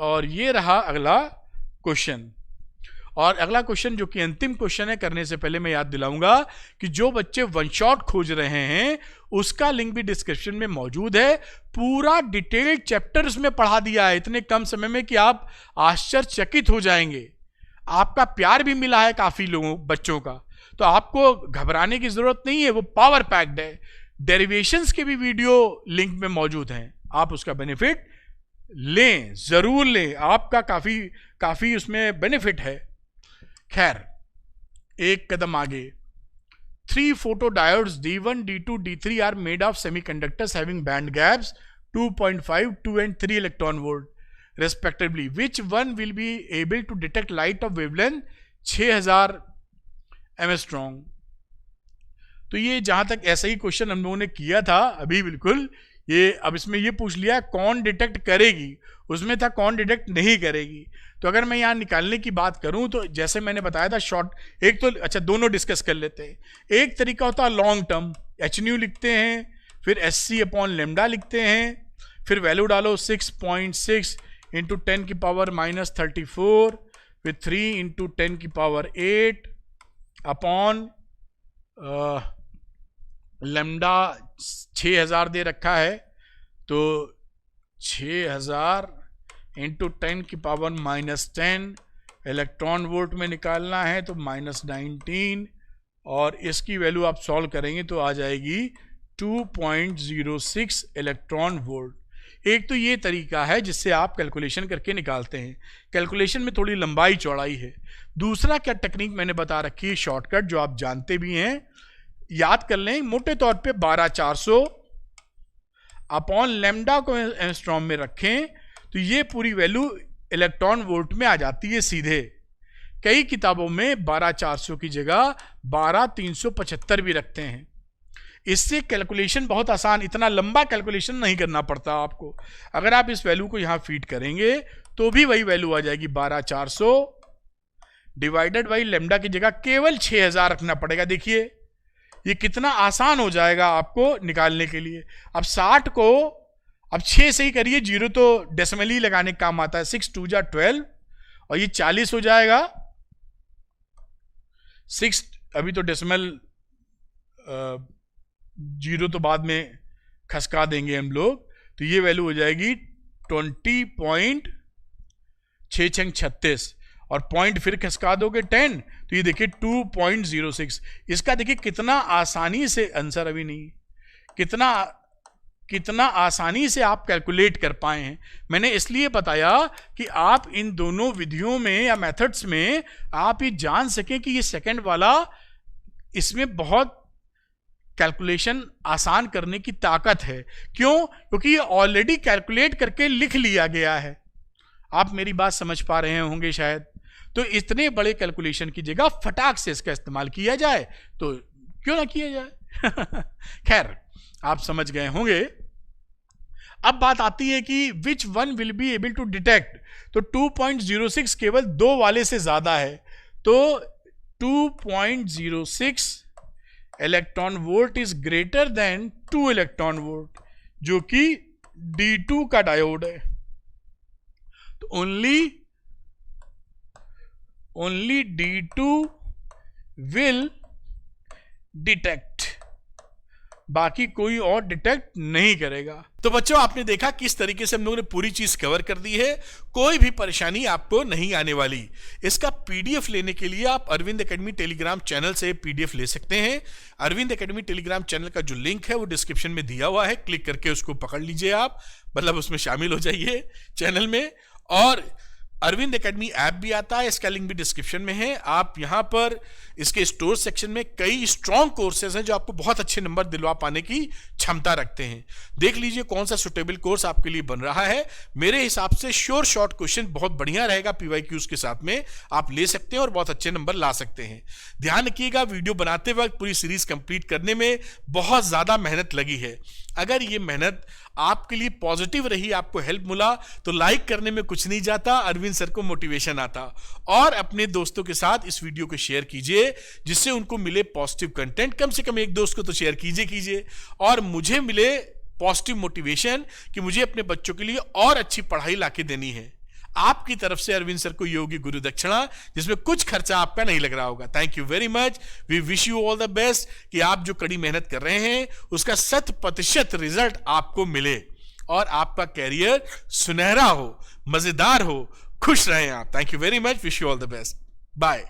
और ये रहा अगला क्वेश्चन। और अगला क्वेश्चन जो कि अंतिम क्वेश्चन है, करने से पहले मैं याद दिलाऊंगा कि जो बच्चे वन शॉट खोज रहे हैं उसका लिंक भी डिस्क्रिप्शन में मौजूद है। पूरा डिटेल्ड चैप्टर उसमें पढ़ा दिया है इतने कम समय में कि आप आश्चर्यचकित हो जाएंगे। आपका प्यार भी मिला है काफी लोगों बच्चों का, तो आपको घबराने की जरूरत नहीं है, वो पावर पैक्ड है। डेरिवेशंस के भी वीडियो लिंक में मौजूद हैं, आप उसका बेनिफिट लें, जरूर लें, आपका काफी उसमें बेनिफिट है। खैर एक कदम आगे, 3 photodiodes D1, D2, D3 are made of semiconductors having band gaps 2.5, 2 and 3 electron volt respectively. Which one will be able to detect light of wavelength 6000 Angstrom? तो ये जहां तक ऐसा ही क्वेश्चन हम लोगों ने किया था अभी बिल्कुल, ये अब इसमें ये पूछ लिया कौन डिटेक्ट करेगी, उसमें था कौन डिटेक्ट नहीं करेगी। तो अगर मैं यहाँ निकालने की बात करूँ तो जैसे मैंने बताया था शॉर्ट, एक तो अच्छा दोनों डिस्कस कर लेते हैं। एक तरीका होता है लॉन्ग टर्म, एच न्यू लिखते हैं, फिर एस सी अपॉन लेमडा लिखते हैं, फिर वैल्यू डालो 6.6 इंटू 10 की पावर -34, फिर 3 इंटू 10 की पावर 8 अपॉन लेमडा 6000 दे रखा है, तो 6000 इंटू 10 की पावर -10 इलेक्ट्रॉन वोल्ट में निकालना है तो -19, और इसकी वैल्यू आप सॉल्व करेंगे तो आ जाएगी 2.06 इलेक्ट्रॉन वोल्ट। एक तो ये तरीका है जिससे आप कैलकुलेशन करके निकालते हैं, कैलकुलेशन में थोड़ी लंबाई चौड़ाई है। दूसरा क्या टेक्निक मैंने बता रखी है शॉर्टकट, जो आप जानते भी हैं, याद कर लें, मोटे तौर पे 12400 अपॉन लेमडा को एंगस्ट्रॉम में रखें तो ये पूरी वैल्यू इलेक्ट्रॉन वोल्ट में आ जाती है सीधे। कई किताबों में 12400 की जगह 12375 भी रखते हैं। इससे कैलकुलेशन बहुत आसान, इतना लंबा कैलकुलेशन नहीं करना पड़ता आपको। अगर आप इस वैल्यू को यहां फीड करेंगे तो भी वही वैल्यू आ जाएगी, 12400 डिवाइडेड बाई लेमडा की जगह केवल 6000 रखना पड़ेगा। देखिए ये कितना आसान हो जाएगा आपको निकालने के लिए। अब 60 को अब 6 से ही करिए, 0 तो डेसिमल ही लगाने का काम आता है, 6 2 जा 12 और ये 40 हो जाएगा। 6 अभी तो डेसिमल 0 तो बाद में खसका देंगे हम लोग, तो ये वैल्यू हो जाएगी 20.6636 और पॉइंट फिर खसका दोगे 10 तो ये देखिए 2.06। इसका देखिए कितना आसानी से आंसर, अभी नहीं, कितना आसानी से आप कैलकुलेट कर पाए हैं। मैंने इसलिए बताया कि आप इन दोनों विधियों में या मेथड्स में आप ये जान सकें कि ये सेकंड वाला, इसमें बहुत कैलकुलेशन आसान करने की ताकत है। क्यों? क्योंकि ये ऑलरेडी कैलकुलेट करके लिख लिया गया है। आप मेरी बात समझ पा रहे होंगे शायद। तो इतने बड़े कैलकुलेशन की जगह फटाक से इसका इस्तेमाल किया जाए तो क्यों ना किया जाए। खैर आप समझ गए होंगे। अब बात आती है कि which one will be able to detect, तो 2.06 केवल 2 वाले से ज्यादा है, तो 2.06 electron volt is greater than 2 electron volt, जो कि D2 का डायोड है। तो ओनली D2 विल डिटेक्ट, बाकी कोई और डिटेक्ट नहीं करेगा। तो बच्चों आपने देखा किस तरीके से हम लोगों ने पूरी चीज कवर कर दी है, कोई भी परेशानी आपको नहीं आने वाली। इसका पीडीएफ लेने के लिए आप अरविंद एकेडमी टेलीग्राम चैनल से पीडीएफ ले सकते हैं। अरविंद एकेडमी टेलीग्राम चैनल का जो लिंक है वो डिस्क्रिप्शन में दिया हुआ है, क्लिक करके उसको पकड़ लीजिए आप, मतलब उसमें शामिल हो जाइए चैनल में। और अरविंद एकेडमी ऐप भी आता है, इसका लिंक भी डिस्क्रिप्शन में है। आप यहां पर इसके स्टोर सेक्शन में कई स्ट्रॉन्ग कोर्सेज हैं जो आपको बहुत अच्छे नंबर दिलवा पाने की क्षमता रखते हैं। देख लीजिए कौन सा सुटेबल कोर्स आपके लिए बन रहा है। मेरे हिसाब से श्योर शॉर्ट क्वेश्चन बहुत बढ़िया रहेगा, पीवाईक्यूज के साथ में आप ले सकते हैं और बहुत अच्छे नंबर ला सकते हैं। ध्यान रखिएगा, वीडियो बनाते वक्त पूरी सीरीज कंप्लीट करने में बहुत ज्यादा मेहनत लगी है। अगर ये मेहनत आपके लिए पॉजिटिव रही, आपको हेल्प मिला, तो लाइक करने में कुछ नहीं जाता, अरविंद सर को मोटिवेशन आता। और अपने दोस्तों के साथ इस वीडियो को शेयर कीजिए जिससे उनको मिले पॉजिटिव कंटेंट। कम से कम एक दोस्त को तो शेयर कीजिए और मुझे मिले पॉजिटिव मोटिवेशन कि मुझे अपने बच्चों के लिए और अच्छी पढ़ाई लाके देनी है। आपकी तरफ से अरविंद सर को योगी गुरु दक्षिणा, जिसमें कुछ खर्चा आपका नहीं लग रहा होगा। Thank you very much. We wish you all the best कि आप जो कड़ी मेहनत कर रहे हैं उसका 100% रिजल्ट आपको मिले और आपका कैरियर सुनहरा हो, मजेदार हो, खुश रहें आप। Thank you very much. Wish you all the best. Bye.